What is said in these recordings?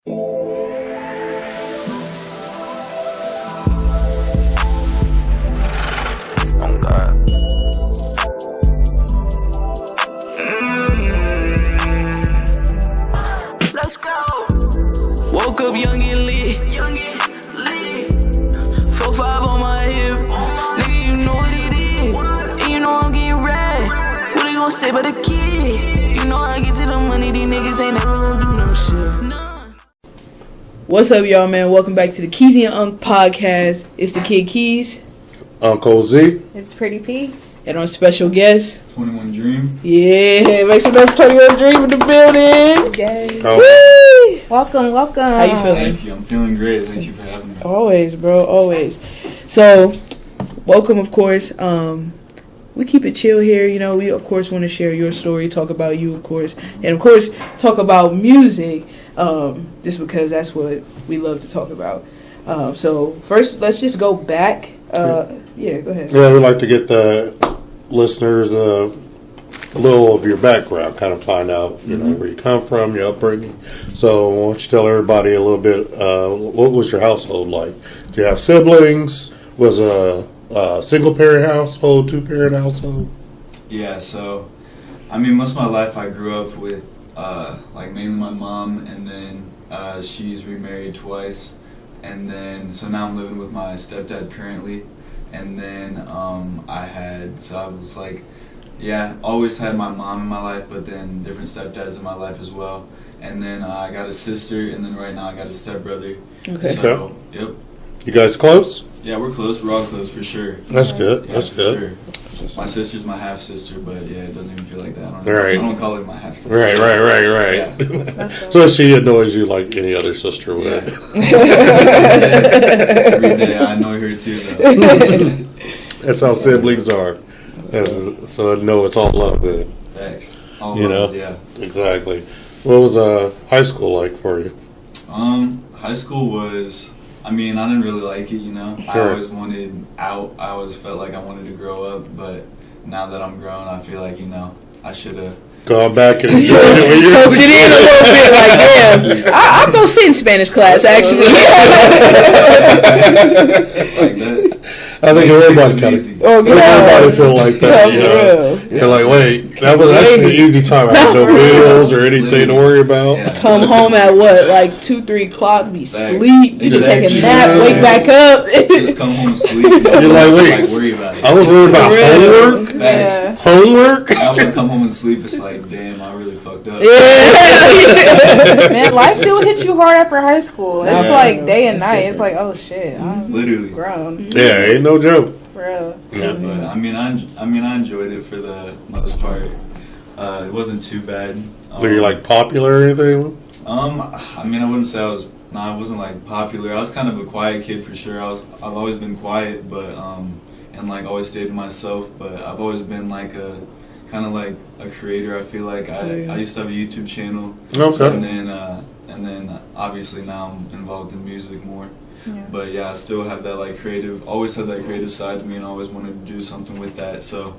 Let's go. Woke up young and lit. 4-5 on my hip. Nigga, you know what it is. And you know I'm getting rad. What they gon' say about the kid? You know I get to the money. These niggas ain't never gonna do no shit. Nah. What's up, y'all, man? Welcome back to the KeezyNUnkPodcast. It's the kid Keez. Uncle Z. It's PRETTYP. And our special guest. 21 Dreem. Yeah, make some noise for 21 Dreem in the building. Yay. Oh. Woo! Welcome. How you feeling? Thank you. I'm feeling great. Thank you for having me. Always, bro. Always. So, welcome, of course. We keep it chill here. You know, we, of course, want to share your story, talk about you, of course. And, of course, talk about music, just because that's what we love to talk about. So, first, let's just go back. Yeah, go ahead. Yeah, we'd like to get the listeners a little of your background, kind of find out, you know, where you come from, your upbringing. So, why don't you tell everybody a little bit, what was your household like? Do you have siblings? Was a single-parent household, two-parent household? Yeah, so, I mean, most of my life I grew up with, like, mainly my mom, and then she's remarried twice. And then, so now I'm living with my stepdad currently. And then I was like, yeah, always had my mom in my life, but then different stepdads in my life as well. And then I got a sister, and then right now I got a stepbrother. Okay. So, yep. You guys close? Yeah, we're close. We're all close for sure. That's good. Yeah, That's for good. Sure. My sister's my half sister, but yeah, it doesn't even feel like that. Right. I don't call it my half sister. Right. Yeah. So she annoys you like any other sister would. Yeah. Every day, I annoy her too, though. That's how siblings are. So I know it's all love then. Thanks. All You love, know? Yeah. Exactly. What was high school like for you? High school was, I mean, I didn't really like it, you know. Sure. I always wanted out. I always felt like I wanted to grow up, but now that I'm grown, I feel like, you know, I should have. Gone back and enjoyed it when you So was a get in kid. a little bit like, damn. I'm going to sit in Spanish class, actually. Like that. I think everybody kind of. Easy. Oh, God. Everybody feel like that, Yeah, you for know. real. You're like, wait, that was actually an easy time. I had no bills or anything to worry about. Yeah. Come home at what, like 2-3 o'clock, be Thanks. sleep. You just take a Exactly. nap, wake back up. Just come home and sleep. You're like, wait. Like, worry about it. I was worried about For real. homework. Facts. Yeah. Homework. Now when I come home and sleep, it's like, damn, I really fucked up. Man, life do hit you hard after high school. It's Yeah. like day and night. It's like, oh shit, I'm Literally. grown. Yeah, ain't no joke. For real. Yeah, but I mean, I enjoyed it for the most part. It wasn't too bad. Were you like popular or anything? I mean, I wouldn't say I wasn't like popular. I was kind of a quiet kid for sure. I've always been quiet, but and like always stayed to myself. But I've always been like a kind of like a creator. I feel like I used to have a YouTube channel. Okay. And then obviously now I'm involved in music more. Yeah. But yeah, I still have that like always had that creative side to me, and I always wanted to do something with that. So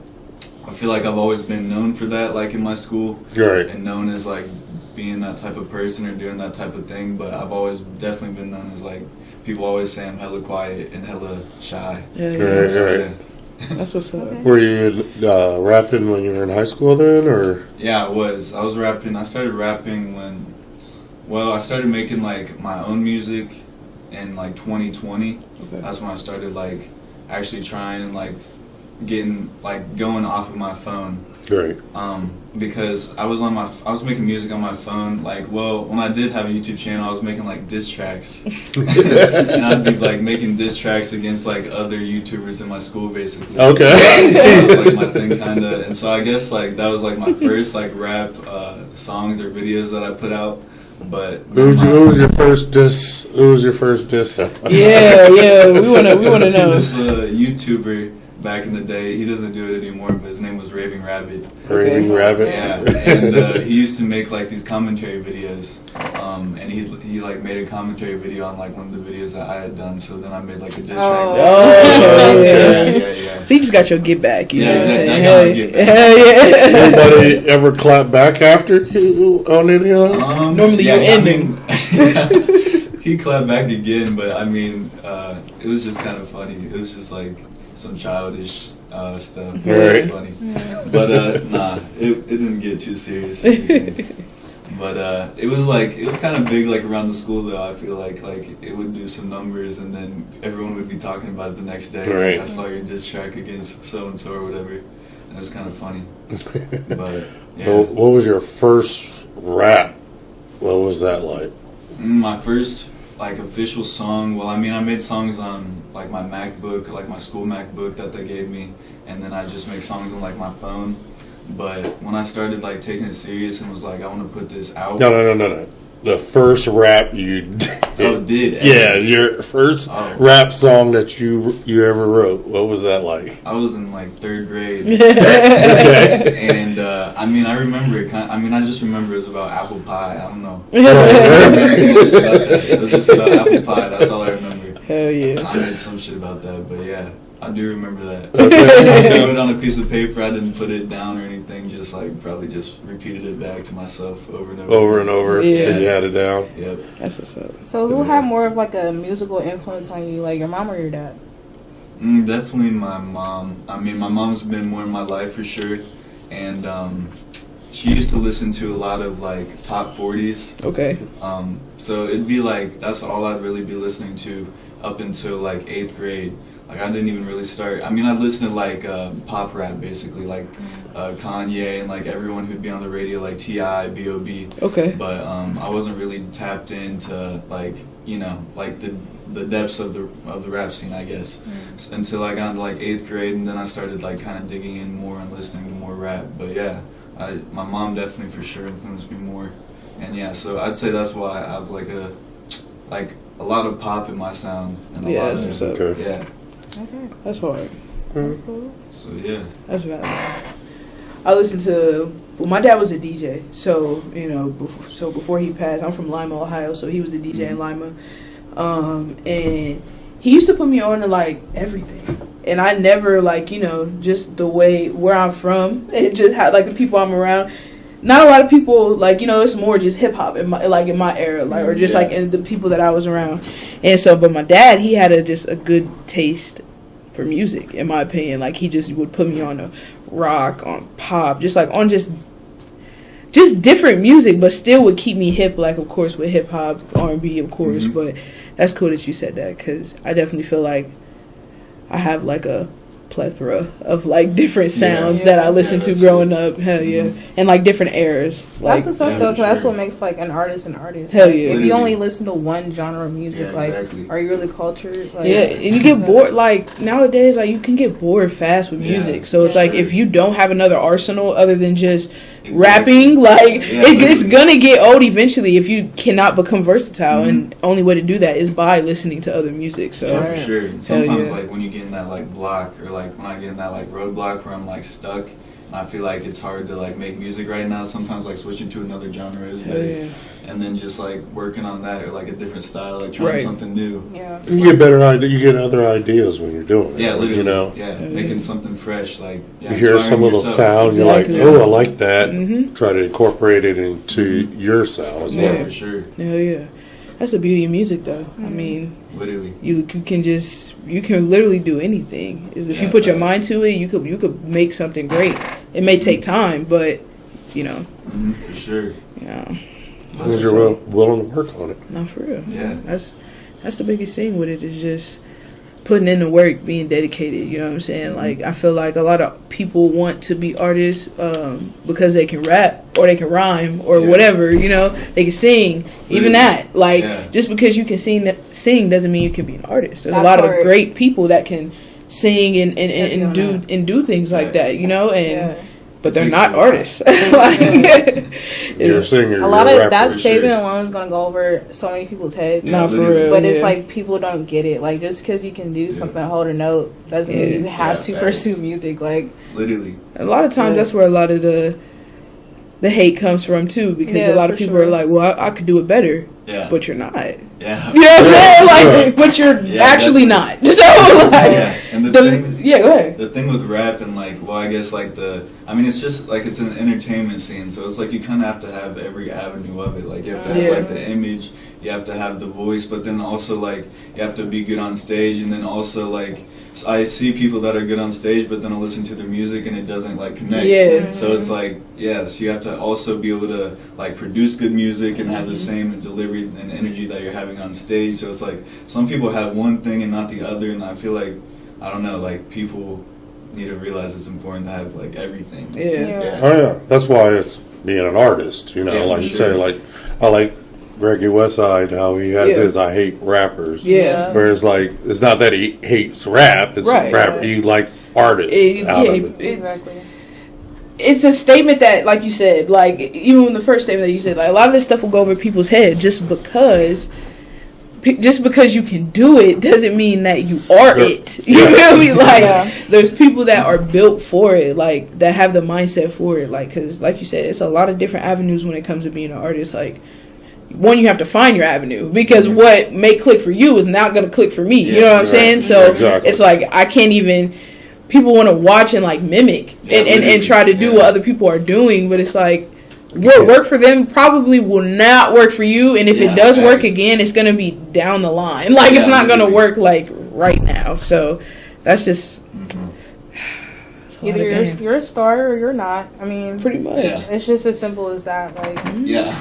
I feel like I've always been known for that, like in my school, Right. and known as like being that type of person or doing that type of thing. But I've always definitely been known as like, people always say I'm hella quiet and hella shy. Yeah, Right, So, right. yeah. That's what's up. Were you rapping when you were in high school then, or? Yeah, I was rapping. I started rapping I started making like my own music in like 2020. Okay. That's when I started like actually trying and like getting like going off of my phone. Great. Because I was making music on my phone. Like, well, when I did have a YouTube channel, I was making like diss tracks, and I'd be like making diss tracks against like other YouTubers in my school, basically. Okay. So that was like my thing, kind of. And so I guess like that was like my first like rap songs or videos that I put out. But Who was your first diss? Who was your first diss? Yeah, we wanna know. This YouTuber back in the day, he doesn't do it anymore, but his name was Raving Rabbit. Raving Rabbit. Yeah, and he used to make like these commentary videos, and he like made a commentary video on like one of the videos that I had done. So then I made like a diss track. Oh, Yeah. So you just got your get back, you know what I'm exactly. saying? I got my get back. Hell yeah. Anybody ever clap back after you on any of those? Normally yeah, you're ending. He clapped back again, but I mean, it was just kind of funny. It was just like some childish stuff. It was funny. But nah, it didn't get too serious or anything. But it was kind of big like around the school though. I feel like it would do some numbers and then everyone would be talking about it the next day. Right. Like, I saw your diss track against so and so or whatever, and it was kind of funny. But yeah. So what was your first rap? What was that like? My first like official song. Well, I mean, I made songs on like my MacBook, like my school MacBook that they gave me, and then I just make songs on like my phone. But when I started like taking it serious and was like, I want to put this out. No. The first rap you did. Yeah, your first rap song that you ever wrote. What was that like? I was in like 3rd grade. Okay. And I mean, I remember it. I just remember it was about apple pie. I don't know. It was just about apple pie. That's all I remember. Hell yeah. And I made some shit about that, but yeah. I do remember that. I drew it on a piece of paper. I didn't put it down or anything. Just like probably just repeated it back to myself over and over. Over and over. Yeah. Till you had it down. Yep. That's what's up. So who had more of like a musical influence on you, like your mom or your dad? Definitely my mom. I mean, my mom's been more in my life for sure, and she used to listen to a lot of like top 40s. Okay. So it'd be like that's all I'd really be listening to up until like 8th grade. Like I didn't even really start. I mean, I listened to like pop rap basically, like Kanye and like everyone who'd be on the radio, like T.I., B.O.B. Okay. But I wasn't really tapped into like like the depths of the rap scene, I guess, until I got into like 8th grade, and then I started like kind of digging in more and listening to more rap. But yeah, my mom definitely for sure influenced me more, and yeah, so I'd say that's why I have like a lot of pop in my sound and a lot that's what's of up. yeah. Okay. That's hard. That's cool. So yeah. That's valid. I listened to. Well, my dad was a DJ, so before he passed, I'm from Lima, Ohio, so he was a DJ in Lima, and he used to put me on to like everything, and I never just the way where I'm from, and just how like the people I'm around. Not a lot of people it's more just hip hop in my era, or just like in the people that I was around, and so. But my dad, he had just a good taste for music, in my opinion. Like he just would put me on a rock, on pop, just like on just different music, but still would keep me hip. Like of course with hip hop, R&B, of course. But that's cool that you said that because I definitely feel like I have like a plethora of like different sounds that I listened to growing up. Hell yeah. And like different eras. Like, that's what's up though, because that's what makes like an artist an artist. Hell like, yeah. If you only listen to one genre of music, exactly. Are you really cultured? Like, yeah, and you get bored. Like nowadays, like you can get bored fast with music. So it's like if you don't have another arsenal other than just rapping, like it's gonna get old eventually if you cannot become versatile. And only way to do that is by listening to other music. So yeah, for sure. And sometimes like when you get in that like block, or like when I get in that like roadblock where I'm like stuck and I feel like it's hard to like make music right now, sometimes like switching to another genre is better. And then just like working on that, or like a different style, like trying something new. Yeah. You get better ideas. You get other ideas when you're doing it. Yeah, literally. You know, making something fresh. Like you hear some little sound, you're like, oh, I like that. Try to incorporate it into your sound as well. Yeah, for sure. Yeah. That's the beauty of music, though. I mean, literally, you can literally do anything. Is if you put your mind to it, you could make something great. It may take time, but for sure. Yeah. As long as you're willing to work on it. Not for real. Yeah. That's the biggest thing with it is just putting in the work, being dedicated. You know what I'm saying? Like I feel like a lot of people want to be artists because they can rap or they can rhyme or whatever. They can sing. Even that, just because you can sing doesn't mean you can be an artist. There's a lot of great people that can sing and do things like that. But they're not artists. You're a singer. A lot of that statement alone is going to go over so many people's heads. Not for real. But it's like people don't get it. Like just because you can do something, hold a note, doesn't mean you have to pursue music. Like literally. A lot of times that's where a lot of the hate comes from too, because a lot of people are like, "Well, I could do it better," but you're not. Yeah. You know what I'm saying? Like, but you're actually not. So, like, and the thing, go ahead. The thing with rap and like, well, I guess like it's just like it's an entertainment scene, so it's like you kind of have to have every avenue of it. Like you have to have like the image, you have to have the voice, but then also like you have to be good on stage, and then also like I see people that are good on stage, but then I listen to their music and it doesn't like connect. Yeah. So it's like, yes, you have to also be able to like produce good music and have the same delivery and energy that you're having on stage. So it's like some people have one thing and not the other, and I feel like, I don't know, like people need to realize it's important to have like everything. Yeah. Oh yeah, that's why it's being an artist. You know, Yeah, like you sure. say, like I like Greggy Westside, how he has his "I hate rappers." Yeah. Whereas like it's not that he hates rap; it's Right. rap. He likes artists out of it. Exactly. It's a statement that, like you said, like even in the first statement that you said, like a lot of this stuff will go over people's head just because you can do it doesn't mean that you are it. You feel me? Like there's people that are built for it, like that have the mindset for it. Like, because like you said, it's a lot of different avenues when it comes to being an artist. Like, one, you have to find your avenue, because what may click for you is not going to click for me. You know what I'm saying? So it's like I can't even. People want to watch and like mimic and try to do what other people are doing, but it's like what work for them probably will not work for you, and if it does work again, it's going to be down the line. Like it's not going to work like right now. So that's just either you're a star or you're not. I mean, pretty much. It's just as simple as that. Like,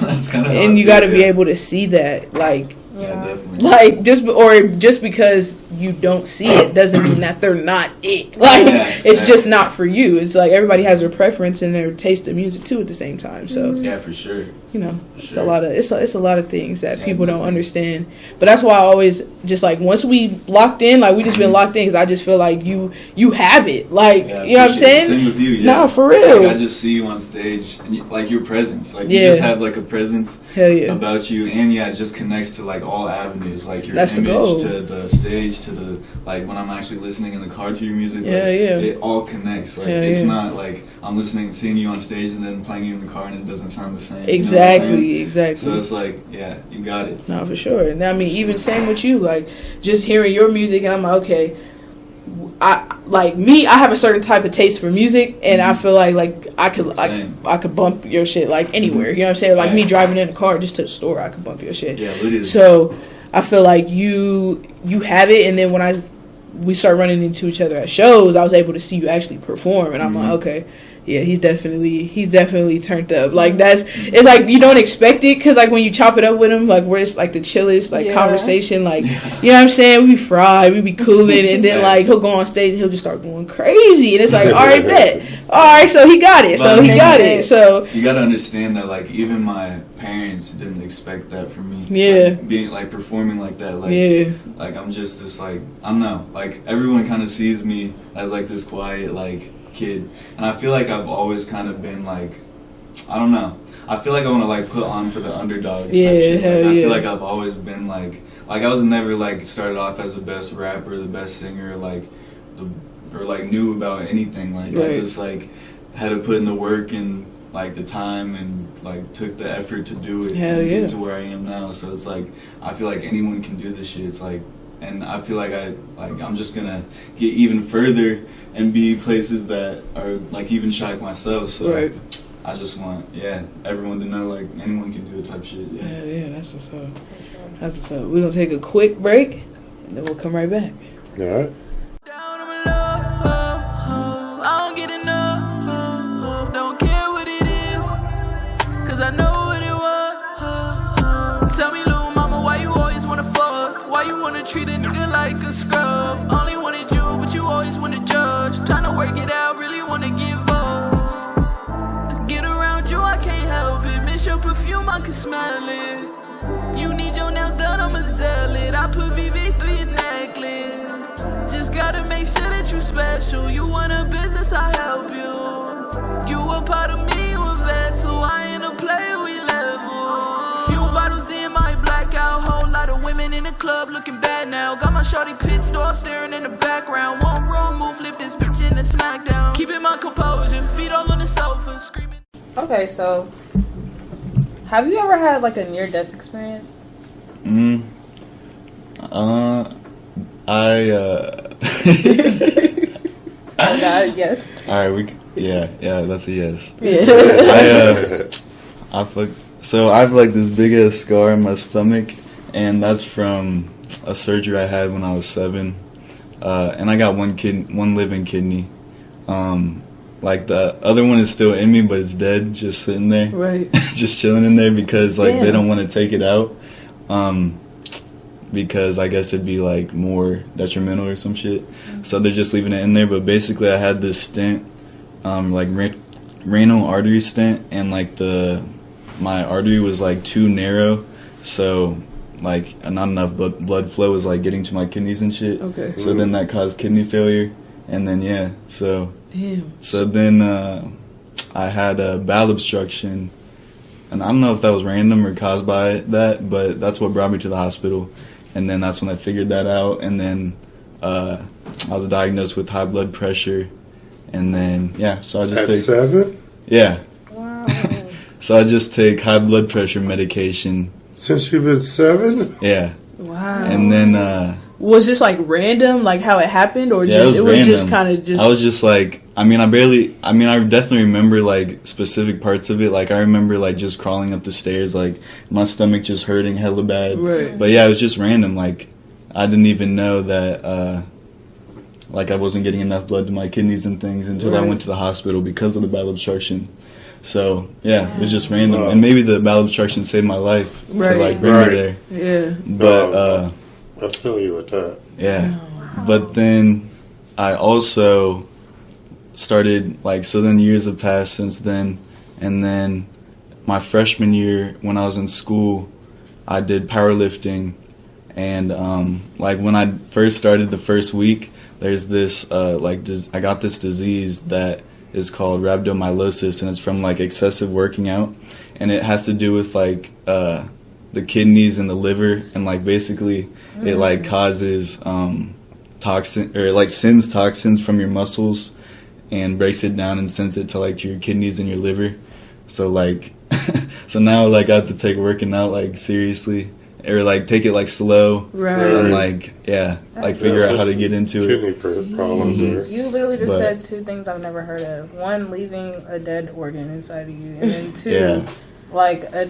that's kind of. And you got to be able to see that, like. Definitely. Like just because you don't see it doesn't mean that they're not it. Like it's just not for you. It's like everybody has their preference and their taste of music too at the same time. So yeah, for sure. You know, it's a lot of it's a lot of things that people don't understand. But that's why I always just like once we locked in, like we just been locked in, because I just feel like you have it. Like you know what I'm saying? Same with you. No, for real. Like, I just see you on stage and like your presence. Like you just have like a presence about you, and it just connects to like all avenues, like your image to the stage to the like when I'm actually listening in the car to your music. It all connects. Like it's not like I'm seeing you on stage and then playing you in the car and it doesn't sound the same. Exactly. So it's like, you got it. No, for sure. And I mean, even same with you, like just hearing your music, and I'm like, okay, I have a certain type of taste for music, and I feel like I could bump your shit like anywhere. You know what I'm saying? Like me driving in a car just to the store, I could bump your shit. Yeah, literally. So I feel like you have it, and then when we start running into each other at shows, I was able to see you actually perform, and I'm like, okay. Yeah, he's definitely turned up. Like it's like you don't expect it, because like when you chop it up with him, like where it's like the chillest like conversation, like you know what I'm saying, we be cooling, and then like he'll go on stage and he'll just start going crazy, and it's like, all right, bet, all right, so he got it, so you gotta understand that like even my parents didn't expect that from me. Like, being like performing like that, like I'm just this like I don't know, like everyone kind of sees me as like this quiet like kid, and I feel like I've always kind of been like, I don't know, I feel like I want to like put on for the underdogs type shit. Like, I feel like I've always been like I was never like started off as the best rapper, the best singer, like or like knew about anything. Like I just like had to put in the work and like the time and like took the effort to do it and get to where I am now. So it's like I feel like anyone can do this shit. It's like, and I feel like I'm just gonna get even further and be places that are like even shock myself. So I just want everyone to know like anyone can do it type shit. Yeah, that's what's up. That's what's up. We're gonna take a quick break and then we'll come right back. All right. I don't get enough. Don't care what it is, 'cause I know what it was. Tell me, little mama, why you always wanna fuss? Why you wanna treat a nigga like a scrub? Only wanted you, but you always wanna judge. Tryna work it out, really wanna give up. Get around you, I can't help it. Miss your perfume, I can smell it. You need your nails done, I'ma sell it. I put VVs through your necklace. Just gotta make sure that you special. You want a business, I help you. You a part of me, you a vessel. I ain't a player, we level. Few bottles in my blackout. Whole lot of women in the club looking bad now. Got my shorty pissed off, staring in the background. One wrong move, flip this bitch in the smackdown. Keeping my composure, feet all on the sofa, screaming. Okay, so have you ever had like a near-death experience? Yes. All right, that's a yes. Yeah. So I have like this big ass scar on my stomach, and that's from a surgery I had when I was 7. And I got one living kidney. Like the other one is still in me, but it's dead, just sitting there, Right. just chilling in there because like Damn. they don't want to take it out, because I guess it'd be like more detrimental or some shit. So they're just leaving it in there. But basically, I had this stent, like renal artery stent, and like my artery was like too narrow, so like not enough blood flow was like getting to my kidneys and shit. Okay. So then that caused kidney failure, and then Damn. so then I had a bowel obstruction, and I don't know if that was random or caused by that, but that's what brought me to the hospital, and then that's when I figured that out, and then I was diagnosed with high blood pressure, and then so I just At 7? yeah. Wow. So I just take high blood pressure medication. Since you've been 7? Yeah. Wow. And then was this like random, like how it happened, or yeah, just it was just random. kind of just? I was just like, I definitely remember like specific parts of it. Like I remember like just crawling up the stairs, like my stomach just hurting hella bad. Right. But yeah, it was just random. Like I didn't even know that like I wasn't getting enough blood to my kidneys and things until I Right. went to the hospital because of the bowel obstruction. So yeah, it was just random, Wow. and maybe the bowel obstruction saved my life Right. to like bring Right. me there. Yeah. But I feel you with that. yeah, but then I also started like, so then years have passed since then, and then my freshman year when I was in school, I did powerlifting, and like when I first started the first week, there's this I got this disease that is called rhabdomyolysis, and it's from like excessive working out, and it has to do with like the kidneys and the liver, and like basically it like causes toxin, or like sends toxins from your muscles and breaks it down and sends it to like to your kidneys and your liver. So like so now like I have to take working out like seriously, or like take it like slow, Right. and like like figure out how to get into it. Kidney problems are. You literally just But- said 2 things I've never heard of. One, leaving a dead organ inside of you, and then 2, Yeah. like a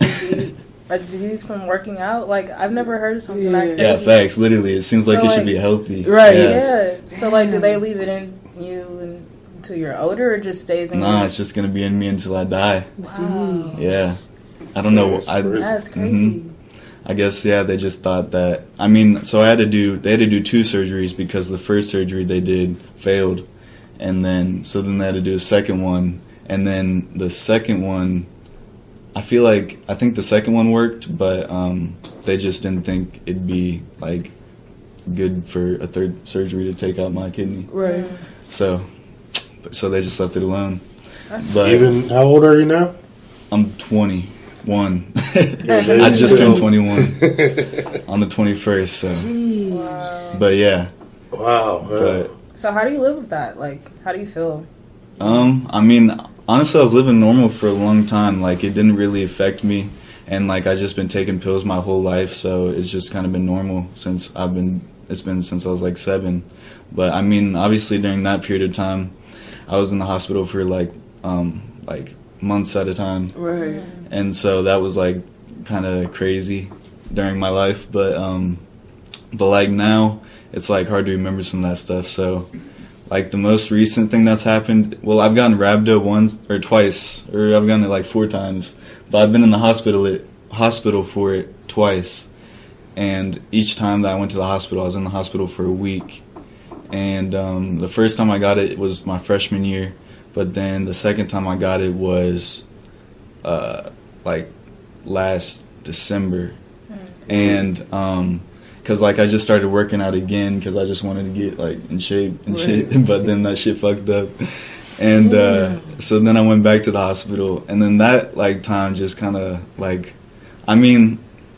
disease from working out. Like I've never heard of something like that. Yeah, facts. Literally, it seems like So, you should like- be healthy. Right. Yeah. So like, do they leave it in you until you're older, or it just stays in Nah, you? it's just gonna be in me until I die. Wow. Yeah, I don't know. That's crazy. That's crazy. I guess they just thought that. So they had to do 2 surgeries because the first surgery they did failed, and then they had to do a second one, and then the second one, I think the second one worked, but they just didn't think it'd be like good for a third surgery to take out my kidney. Right. So they just left it alone. But Even, how old are you now? I'm 21. Yeah, I just still- turned 21 on the 21st. So, Wow. but yeah, Wow. but So how do you live with that? Like, how do you feel? honestly, I was living normal for a long time. Like it didn't really affect me, and like I just been taking pills my whole life, so it's just kind of been normal since it's been since I was like 7. But obviously during that period of time, I was in the hospital for like months at a time, Right. and so that was like kind of crazy during my life. But like now, it's like hard to remember some of that stuff. So like the most recent thing that's happened, well, I've gotten rhabdo once or twice, or I've gotten it like 4 times, but I've been in the hospital for it twice, and each time that I went to the hospital, I was in the hospital for a week. And the first time I got it was my freshman year, but then the second time I got it was like last December, and because like I just started working out again because I just wanted to get like in shape and shit, but then that shit fucked up, and so then I went back to the hospital, and then that like time just kind of like,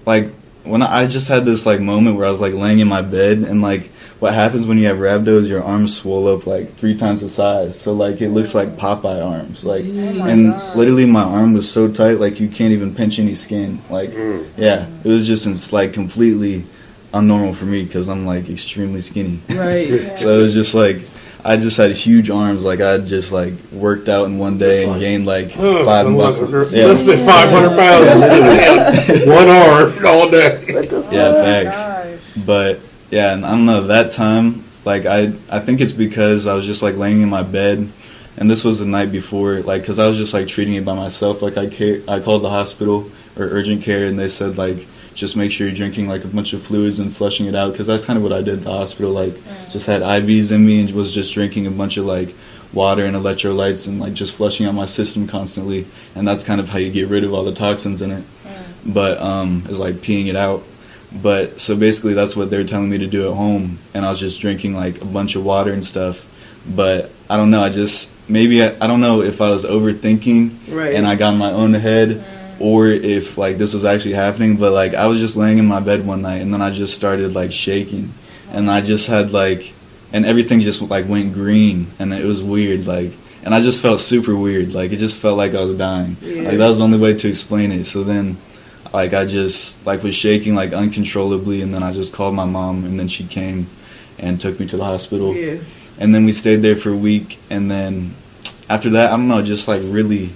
like when I just had this like moment where I was like laying in my bed, and like what happens when you have rhabdos, your arms swell up like 3 times the size, so like it looks like Popeye arms, like, and literally my arm was so tight like you can't even pinch any skin, like yeah, it was just like completely unnormal for me because I'm like extremely skinny. Right. So it was just like, I just had huge arms. Like I just like worked out in one day and gained like 5 muscles. Yeah. Lifted 500 pounds. One arm all day. Yeah, facts. But yeah, and I don't know, that time, like I think it's because I was just like laying in my bed, and this was the night before, like, because I was just like treating it by myself. Like I called the hospital or urgent care, and they said like, just make sure you're drinking like a bunch of fluids and flushing it out, because that's kind of what I did at the hospital. Like just had IVs in me and was just drinking a bunch of like water and electrolytes and like just flushing out my system constantly, and that's kind of how you get rid of all the toxins in it. But it's like peeing it out. But so basically that's what they're telling me to do at home, and I was just drinking like a bunch of water and stuff. But I don't know, I don't know if I was overthinking and I got in my own head, or if like this was actually happening. But like I was just laying in my bed one night, and then I just started like shaking, and I just had like, and everything just like went green, and it was weird, like, and I just felt super weird, like it just felt like I was dying. Like that was the only way to explain it. So then like I just like was shaking like uncontrollably, and then I just called my mom, and then she came and took me to the hospital. And then we stayed there for a week, and then after that, I don't know, just like really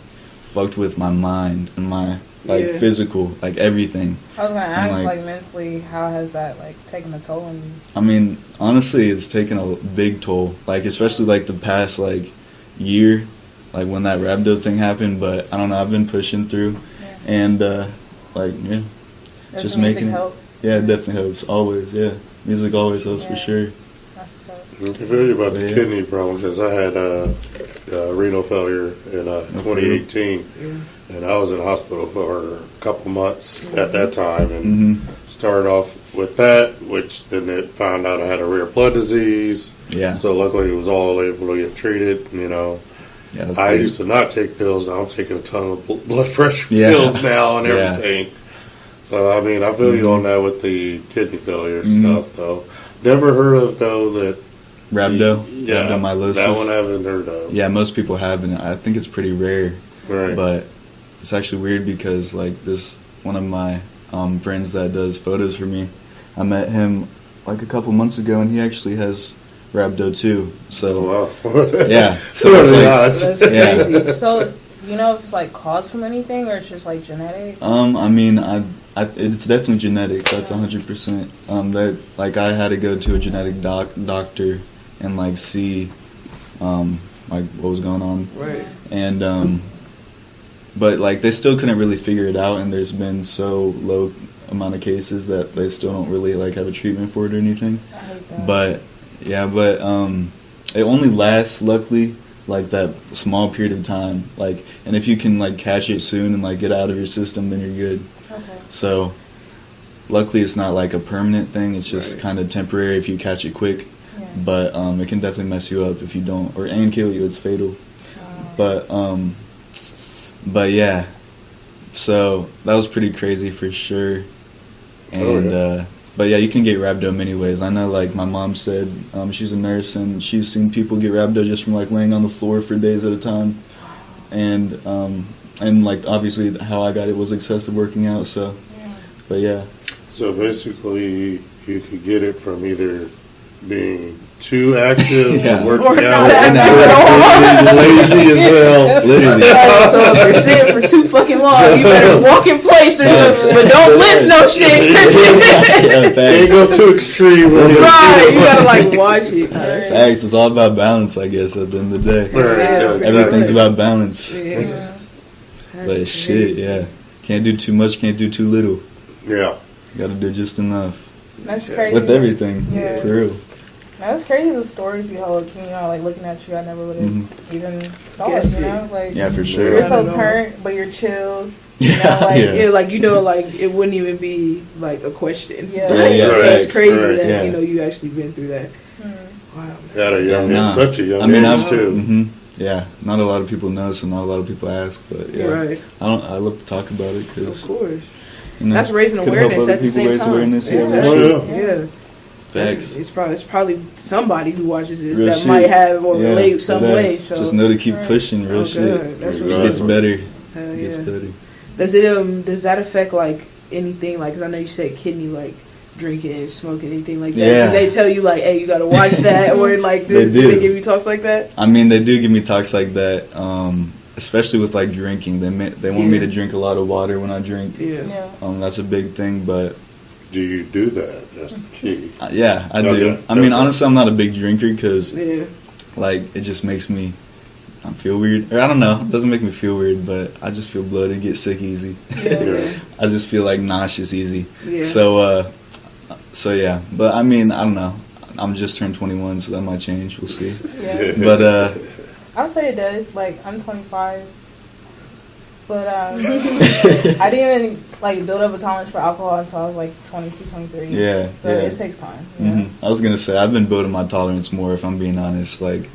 fucked with my mind and my like physical, like everything. I was gonna ask, like mentally, how has that like taken a toll on you? I mean, honestly, it's taken a big toll. Like especially like the past like year, like when that rhabdo thing happened. But I don't know, I've been pushing through, and like just making help. Yeah, it definitely helps. Always, music always helps for sure. I feel you about the kidney problem, because I had renal failure in 2018, and I was in hospital for a couple months at that time, and started off with that, which then it found out I had a rare blood disease. So luckily it was all able to get treated. You know, I used to not take pills. Now I'm taking a ton of blood pressure pills now and everything. So I mean, I feel you on that with the kidney failure stuff, though. Never heard of though that. Rhabdomyolysis. That one I haven't heard of. Yeah, most people haven't. I think it's pretty rare. But it's actually weird because like this one of my friends that does photos for me, I met him like a couple months ago, and he actually has rhabdo too. So yeah, so that's crazy. So you know if it's like caused from anything, or it's just like genetic? I mean, it's definitely genetic. That's 100%. That like I had to go to a genetic doctor and like see like what was going on. And but like they still couldn't really figure it out, and there's been so low amount of cases that they still don't really like have a treatment for it or anything. I hate that. But it only lasts, luckily, like that small period of time. Like, and if you can like catch it soon and like get out of your system, then you're good. So luckily it's not like a permanent thing. It's just kind of temporary if you catch it quick. But it can definitely mess you up if you don't, and kill you. It's fatal. But yeah, so that was pretty crazy for sure. And but yeah, you can get rhabdo many ways. I know, like my mom said, she's a nurse, and she's seen people get rhabdo just from like laying on the floor for days at a time. And like obviously how I got it was excessive working out. So but yeah. So basically you could get it from either being too active, working out, lazy as hell. Literally. So if you're sitting for too fucking long, you better walk in place or something, but don't lift no shit. Can't go too extreme. You gotta like watch it. Facts. It's all about balance, I guess. At the end of the day, everything's about balance. But shit, can't do too much, can't do too little. You gotta do just enough. That's crazy. With everything, for real. That's crazy, the stories we hold. You know, like looking at you, I never would have even thought. You know, like for sure. You're so turned, but you're chilled. You know, like like you know, like it wouldn't even be like a question. It's crazy that you know you actually been through that. Wow. At a young age, such a young age too. Yeah, not a lot of people know, so not a lot of people ask. But I love to talk about it because of course. You know, that's raising awareness at the same time. Yeah. Facts. It's probably somebody who watches this real that shit. Might have or relate some way. So just know to keep pushing. Real shit. That's it gets better. It gets better. Does that affect like anything? Like, cause I know you said kidney. Like, drinking, smoking, anything like that? Yeah. Do they tell you like, hey, you gotta watch that, or like this? They do. Do they give you talks like that? I mean, they do give me talks like that, especially with like drinking. They want me to drink a lot of water when I drink. Yeah. That's a big thing, but. Do you do that? That's the key. Yeah, I do. Okay. I mean, honestly, I'm not a big drinker because, Yeah. like, it just makes me feel weird. Or I don't know. It doesn't make me feel weird, but I just feel bloated, get sick easy. Yeah. I just feel like nauseous easy. Yeah. So yeah. But I mean, I don't know. I'm just turned 21, so that might change. We'll see. Yeah. But I would say it does. Like, I'm 25. But I didn't even like build up a tolerance for alcohol until I was like 22, 23. Yeah, So yeah. it takes time. Yeah. I was gonna say I've been building my tolerance more. If I'm being honest, like,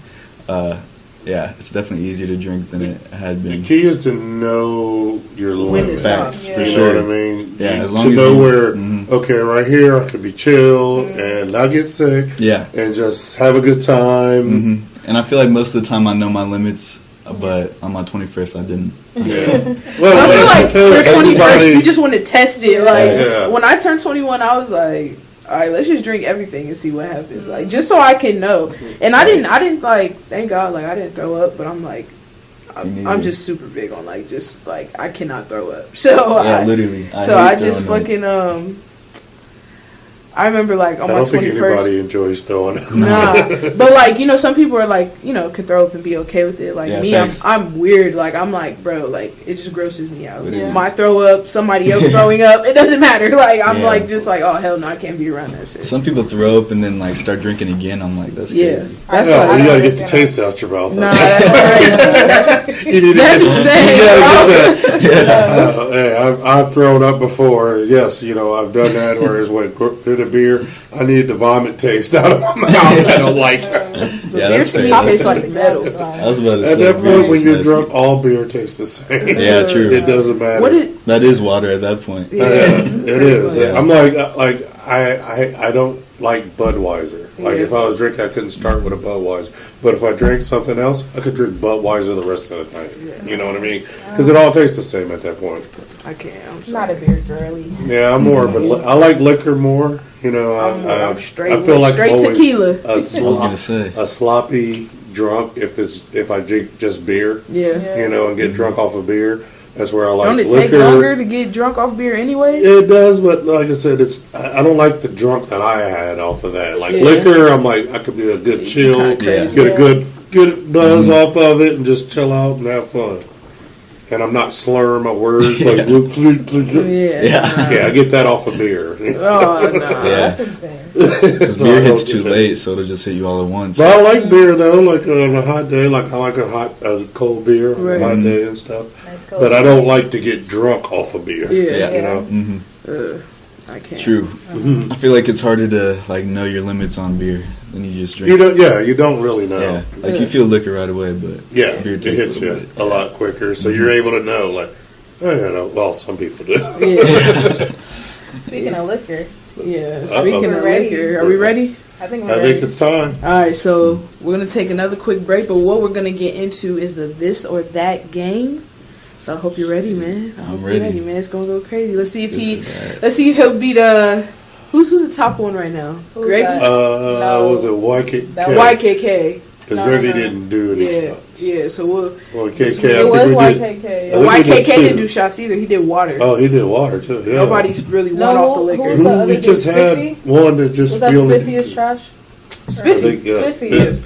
yeah, it's definitely easier to drink than it had The been. key is to know your When to limits. stop. Facts, Yeah. for You sure. know what I mean? Yeah, You- as long to as know you- where, Mhm. okay, right here I could be chill and not get sick Yeah. and just have a good time. And I feel like most of the time I know my limits, but on my 21st I didn't. Yeah. Well, I feel like for 21st, everybody- you just want to test it. Like Yeah. when I turned 21, I was like, all right, let's just drink everything and see what happens. Like just so I can know. And I didn't like, thank God, like I didn't throw up, but I'm like, I'm just super big on like, just like I cannot throw up. So Yeah, I, literally. so hate I just throwing up. fucking I remember like on I my don't think 21st. anybody enjoys throwing up. Nah, but like some people are like can throw up and be okay with it. Like Yeah, me, thanks. I'm weird. Like I'm like bro, like it just grosses me out. Yeah. My throw up, somebody else throwing up, it doesn't matter. Like I'm Yeah. like just like oh hell no, I can't be around that shit. Some people throw up and then like start drinking again. I'm like, that's Yeah, crazy. that's Yeah, like well, you gotta get the understand taste out your mouth. nah, that's crazy. You need to- That's you insane. gotta bro. get that. Hey, I've thrown up before. Yes, I've done that. Where it's went through the beer. I need the vomit taste out of my mouth. I don't like that. Yeah, Beer that's to me fair. tastes like metal. I was about to At say. that beer point, when is you're nasty. drunk, all beer tastes the same. Yeah, true. It doesn't matter. What is That is water at that point. yeah. It is. Yeah. I'm like I don't like Budweiser. Like Yeah. if I was drinking, I couldn't start with a Budweiser. But if I drank something else, I could drink Budweiser the rest of the night. You know what I mean? Because it all tastes the same at that point. I can't. I'm I'm sorry. not a beer girly. Yeah, I'm more of a. I like liquor more. I'm straight. I feel like straight I'm always tequila. A, I was gonna say. a sloppy drunk if I drink just beer. Yeah. And get drunk off of beer. That's where I like Don't it liquor. take longer to get drunk off beer anyway? It does, but like I said, I don't like the drunk that I had off of that. Like Yeah. liquor, I'm like I could be a good chill, kinda crazy. get a good buzz off of it, and just chill out and have fun. And I'm not slurring my words like Yeah. yeah, I get that off of beer. Oh no. Yeah. That's insane. Because So beer I hits don't too get late, so it'll just hit you all at once. But I like beer though, like on a hot day, like I like a cold beer on Right. a hot day and stuff. Nice cold. But I don't like to get drunk off of beer. Yeah. You know. hmm I can't. True. I feel like it's harder to like know your limits on beer than you just drink. You don't really know. Yeah, like you feel liquor right away, but Yeah, beer it tastes hits a you little bit. a lot quicker, so you're able to know, like, well, some people do. Yeah. Speaking of liquor, Yeah. Speaking of We're ready. liquor, are we ready? I think we're I ready. think it's time. All right, so we're gonna take another quick break, but what we're gonna get into is the this or that game. So I hope you're ready, man. I hope ready. you're ready, man. It's gonna go crazy. Let's see if This or that. let's see if he'll beat who's the top one right now? Who's Greggy? that? Was it YKK? That YKK. Because No, Greggy no. didn't do any Yeah, shots. yeah. So we'll. Well, KK, I It think was we did. YKK. I think we did YKK didn't two. do shots either. He did water. Oh, he did water too. Yeah. Nobody's really No, won off the who liquor. was the other We dude? just had Spiffy? one that just Was that we only. Spiffy is trash? I Spiffy. think, yeah, Spiffy. Spiffy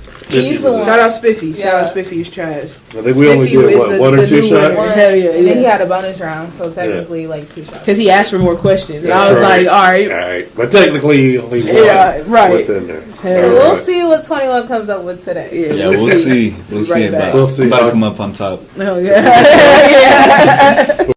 He's was the it. Shout out Spiffy. Shout Yeah. out Spiffy is trash. I think we only Spiffy did is what, the- one the or two new winner. shots. Hell yeah, And then he yeah. had a bonus round, so technically like 2 shots. Because he asked for more questions. And I That's was right. like, all right. All right, but technically he only won. Yeah, right. Within there. So So All we'll right. see what 21 comes up with today. Yeah, we'll see. We'll see Right about. back. We'll see. I'm about to come up on top. Oh, yeah.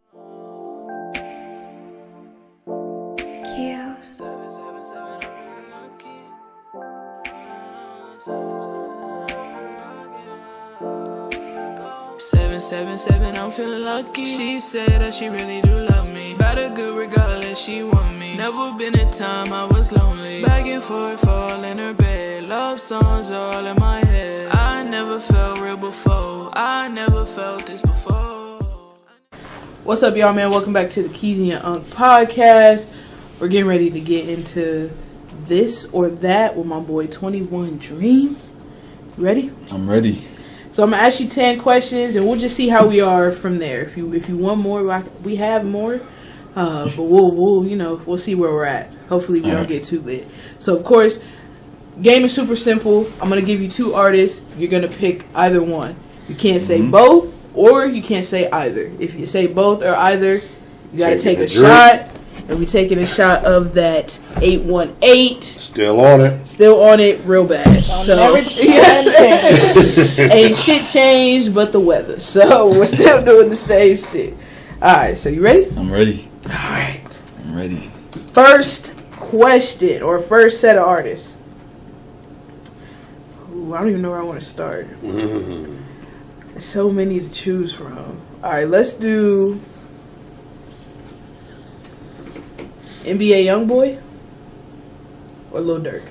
Seven, seven, I'm feeling lucky. She said that she really do love me. Got a good regardless, she want me. Never been a time I was lonely. Back and forth, all in her bed. Love songs all in my head. I never felt real before. I never felt this before. What's up, y'all, man? Welcome back to the KeezyNUnkPodcast. we're getting ready to get into this or that with my boy 21 Dreem. Ready? I'm ready. So I'm gonna ask you 10 questions, and we'll just see how we are from there. If you want more, we have more, but we'll see where we're at. Hopefully, we don't get too lit. So of course, game is super simple. I'm gonna give you 2 artists. You're gonna pick either one. You can't say both, or you can't say either. If you say both or either, you gotta take a shot. And we taking a shot of that 818. Still on it. Still on it real bad. So ain't shit changed but the weather. So we're still doing the same shit. Alright, so you ready? I'm ready. Alright. I'm ready. First question, or first set of artists. Ooh, I don't even know where I want to start. There's so many to choose from. Alright, let's do NBA Youngboy or Lil Durk?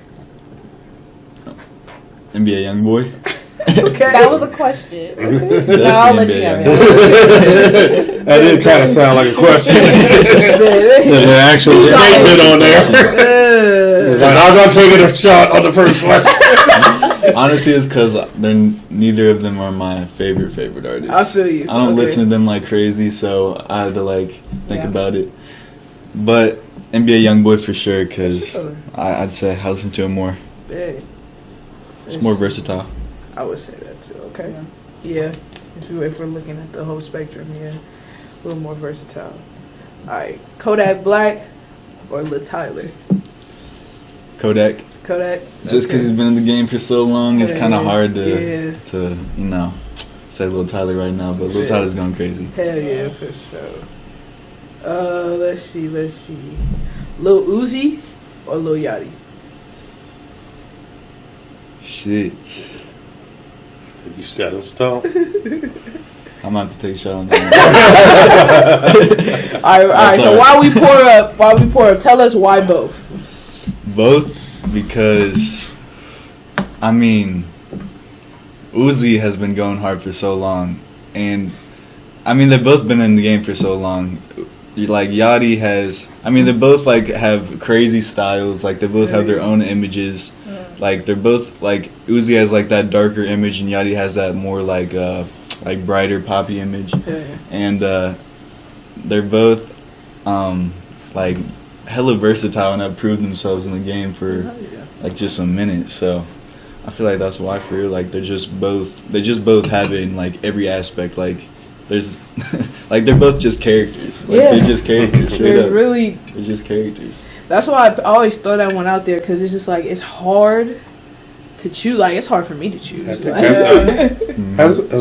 NBA Youngboy. Okay. That was a question. No, I'll let you have it. That did kind of sound like a question. There's an actual statement on there. It's like, I'm not taking a shot on the first question. Honestly, it's because neither of them are my favorite artists. I feel you. I don't listen to them like crazy, so I had to think about it. But NBA Youngboy for sure, because I'd say I listen to him more. Yeah. It's more versatile. I would say that too. Okay. Yeah. If we're looking at the whole spectrum, yeah, a little more versatile. All right, Kodak Black or Lil Tyler? Kodak. Just because he's been in the game for so long, it's kind of hard to say Lil Tyler right now. But Lil Tyler's going crazy. Hell yeah, for sure. Let's see. Lil Uzi or Lil Yachty? Shit. You got him stumped. I'm about to take a shot on that. All right. So while we pour up, tell us why both. Both because, Uzi has been going hard for so long, and they've both been in the game for so long. Like Yachty has, they both have crazy styles. Like they both have their own images. Like they're both Uzi has that darker image, and Yachty has that more brighter poppy image. And they're both hella versatile and have proved themselves in the game for just a minute. So I feel like that's why for real. They just both have it in every aspect. There's they're both just characters. They're just characters. Straight up. They're just characters. That's why I always throw that one out there, because it's just it's hard to choose. It's hard for me to choose. Has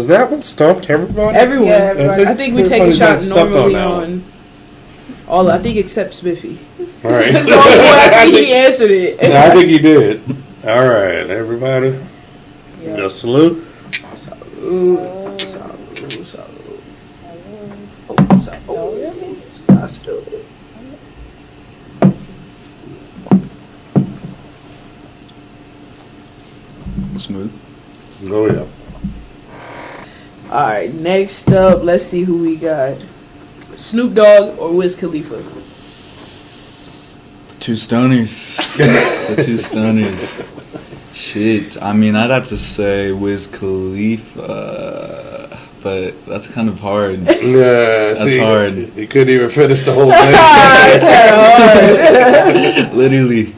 that one stumped everybody? Everyone. Yeah, everybody. I think we take a shot normally on all. I think except Spiffy. All right. So I think he answered it. I think he did. All right, everybody. Yeah. Just salute. I spilled it. Smooth. Oh yeah. Alright, next up, let's see who we got. Snoop Dogg or Wiz Khalifa? The two stoners. Shit. I'd have to say Wiz Khalifa, but that's kind of hard. Yeah, that's hard. He couldn't even finish the whole thing. That's hard. Literally,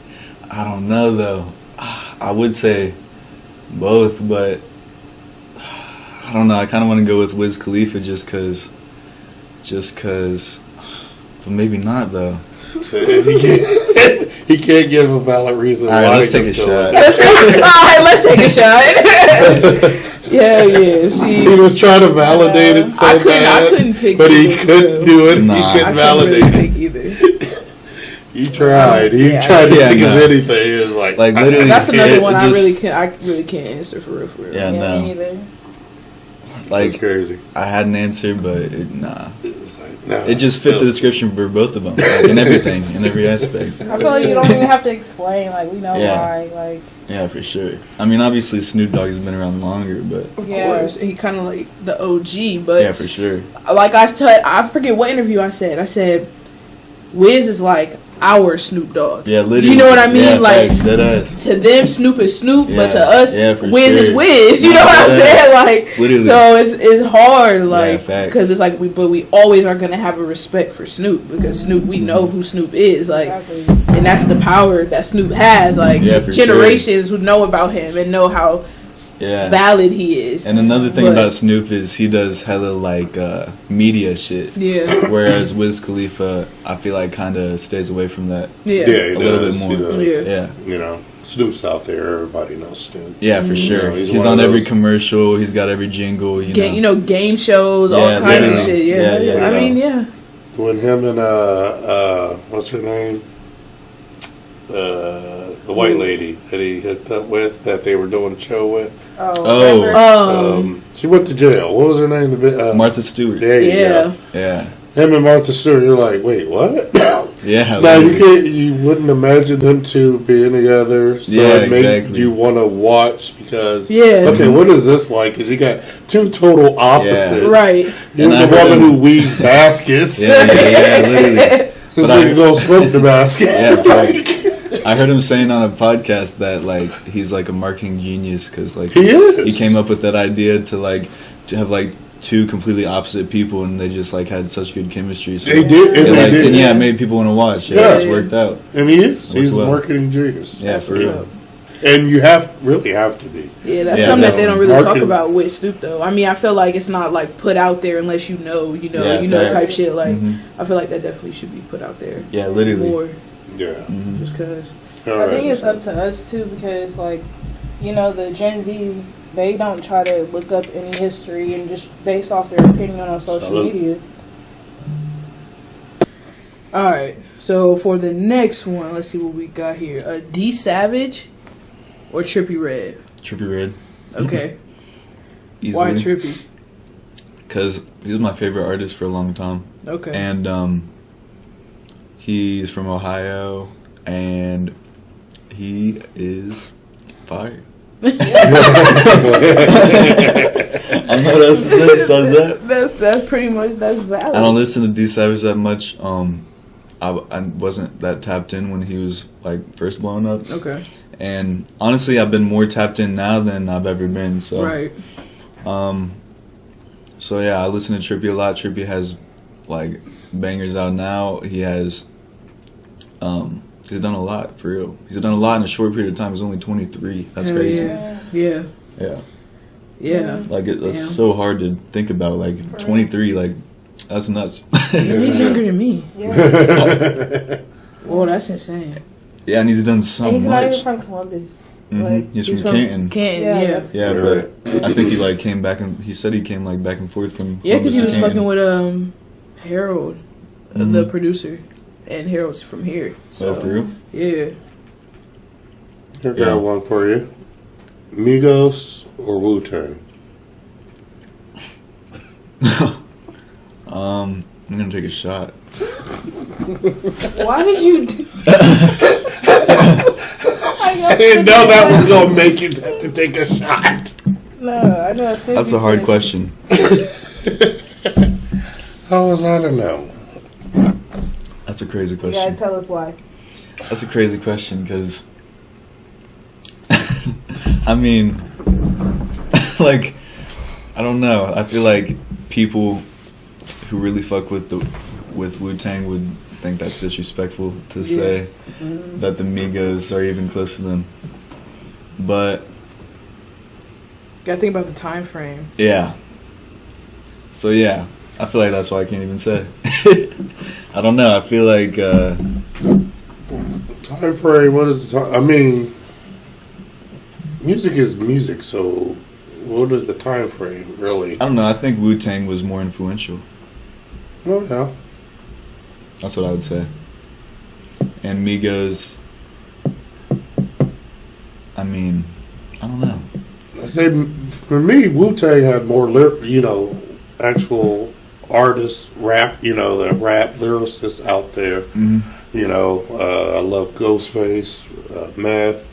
I don't know though. I would say both, but I don't know. I kind of want to go with Wiz Khalifa just cause, but maybe not though. He can't give a valid reason why. Let's take a shot. Alright, let's take a shot. Yeah. See, he was trying to validate it so I bad, couldn't pick but he either, couldn't do it. Nah. He couldn't I validate couldn't really it. pick either. He tried. He tried to think of anything. It was literally. That's another one I really can't answer for real. Yeah, Me no. either. That's crazy. I had an answer, but nah. Nah, It just fit the description for both of them, in everything, in every aspect. I feel like you don't even have to explain. We know why. Yeah, for sure. Obviously Snoop Dogg has been around longer, but Of course, he kind of the OG, but yeah, for sure. I forget what interview I said. I said Wiz is our Snoop Dogg. Yeah, literally. You know what I mean? Yeah, like facts, deadass. to them, Snoop is Snoop, but to Yeah, us, yeah, for Wiz is sure. Wiz. You know what I'm saying? Like, Literally. so it's hard, like, facts. because it's like we always are gonna have a respect for Snoop because Snoop, we know who Snoop is, like, Exactly. and that's the power that Snoop has. Like, Yeah, for generations who know about him and know how Yeah. valid he is. And another thing But- about Snoop is he does hella like media shit. Yeah, Whereas Wiz Khalifa, I feel like kind of stays away from that. yeah, Yeah, he A little does. bit He more. does. Yeah. Yeah. You know, Snoop's out there. Everybody knows Snoop. Yeah, for sure. he's He's one on of every those- commercial. He's got every jingle. You know. game shows, all Yeah, kinds of literally. shit. Yeah, Yeah, I mean, yeah. When him and what's her name? The white lady that he hooked up with, that they were doing a show with. Oh. Remember? She went to jail. What was her name? Martha Stewart. There you Yeah. go. Yeah. Him and Martha Stewart. You're like, wait, what? Yeah. No, you literally. can't. You wouldn't imagine them two being together. So Yeah, it made exactly. you want to watch because Yeah. okay, what is this like? Because you got two total opposites. Right. You're And I the heard woman him- who weaves baskets. Yeah, literally. This But I- nigga go smoke the basket. Yeah, facts. I heard him saying on a podcast that like he's like a marketing genius because like He is. he came up with that idea to have like two completely opposite people and they just like had such good chemistry. So They did, and it, they like, did. and yeah, it made people want to watch. Yeah, Yeah. it's worked out. And he is. He's well. a marketing genius. Yeah, for real. And you really have to be. Yeah, that's Yeah, something that they don't really talk marketing- about with Snoop though. I mean, I feel like it's not like put out there unless you know Yeah, facts. type shit. Like, Mhm. I feel like that definitely should be put out there. Yeah, literally. More, Yeah. just cause. All I think right. it's up to us too because, like, you know, the Gen Zs, they don't try to look up any history and just base off their opinion on social Salute. media. All right, so for the next one, let's see what we got here. D Savage or Trippie Redd? Trippie Redd. Okay, why Easily. Trippie? Because he was my favorite artist for a long time. Okay, And he's from Ohio and he is fire. I know that's the thing, says that. that's pretty much valid. I don't listen to D Savage that much. I wasn't that tapped in when he was like first blowing up. Okay, And honestly, I've been more tapped in now than I've ever been. So right. So yeah, I listen to Trippie a lot. Trippie has like bangers out now. He has he's done a lot for real. He's done a lot in a short period of time. He's only 23. That's Hell crazy. Yeah. Yeah. Like that's so hard to think about. Like 23, like that's nuts. He's younger than me. Yeah. Whoa, that's insane. Yeah, and he's done so And he's not even much. from Columbus. Mhm. Like, He's He's from Canton. Canton, Yeah, yeah. that's- Yeah, Right. but I think he like came back and he said he came like back and forth from Yeah, because he was Columbus to fucking Canton. with Harold, the producer, and Harold's from here. So Oh, for real? yeah, Here Yeah. got one for you. Migos or Wu-Tang? I'm gonna take a shot. why did you do I didn't know that was going to make you have to take a shot. No, I know. as soon as That's you a hard finish- question. How was I to know? That's a crazy You gotta question. tell us why. That's a crazy question because, I mean, like, I don't know. I feel like people who really fuck with Wu-Tang would think that's disrespectful to say that the Migos are even close to them. But gotta think about the time frame. yeah. So yeah, I feel like that's why I can't even say. I don't know. I feel like Time frame, what is the time? I mean, music is music, so what is the time frame, really? I don't know. I think Wu-Tang was more influential. Oh, yeah. That's what I would say. And Migos, I mean, I don't know. I say, for me, Wu-Tang had more, actual artists, rap, the rap lyricists out there. Mhm. I love Ghostface, Meth,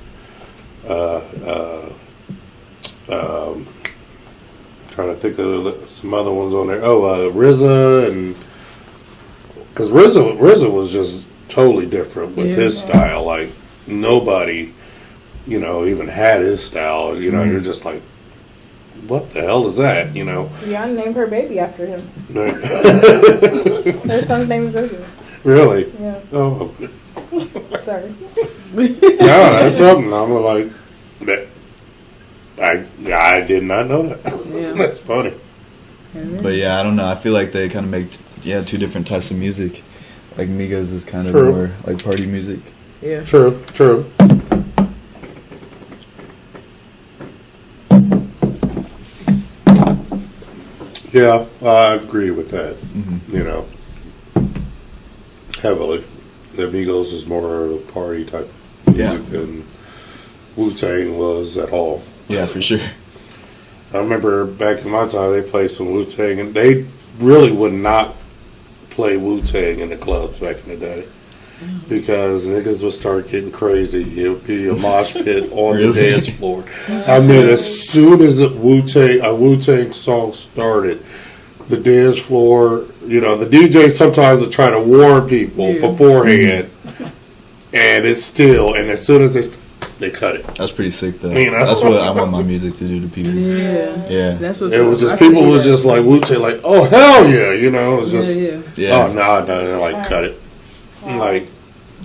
trying to think of some other ones on there. Oh, RZA, and because RZA was just totally different with his style. Like nobody, you know, even had his style. You know, you're just like, what the hell is that? You know. Rihanna named her baby after him. Right. Their son's name is Drizzy. Really? Yeah. Oh. Sorry. No, that's something. I'm like, that. I did not know that. Yeah. That's funny. But yeah, I don't know. I feel like they kind of make two different types of music. Like Migos is kind of True. more like party music. Yeah. True. Yeah, I agree with that. Mm-hmm. You know, heavily. The Migos is more of a party type music than Wu-Tang was at all. Yeah, for sure. I remember back in my time, they played some Wu-Tang, and they really would not play Wu-Tang in the clubs back in the day. Because niggas would start getting crazy. It would be a mosh pit on the dance floor. I mean, as soon as a Wu-Tang song started, the dance floor, you know, the DJ sometimes would try to warn people beforehand, and it's still, and as soon as they cut it. That's pretty sick, though. You know? That's what I want my music to do to people. Yeah. That's what's It was just, people was just like Wu-Tang, like, oh, hell yeah, you know, it was just, oh, no, they're like, cut it. I'm like,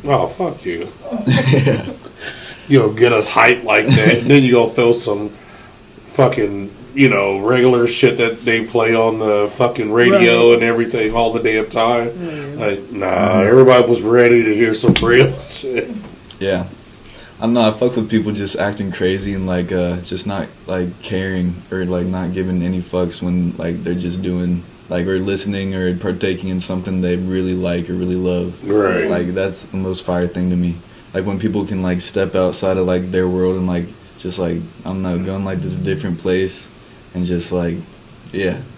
oh, fuck you. You know, get us hyped like that, and then you go throw some fucking, you know, regular shit that they play on the fucking radio and everything all the damn time. Like, nah, everybody was ready to hear some real shit. Yeah. I don't know, I fuck with people just acting crazy and like just not like caring or like not giving any fucks when like they're just doing like or listening or partaking in something they really like or really love. Right. Like that's the most fire thing to me. Like when people can like step outside of like their world and like just like I don't know, go in like this different place and just like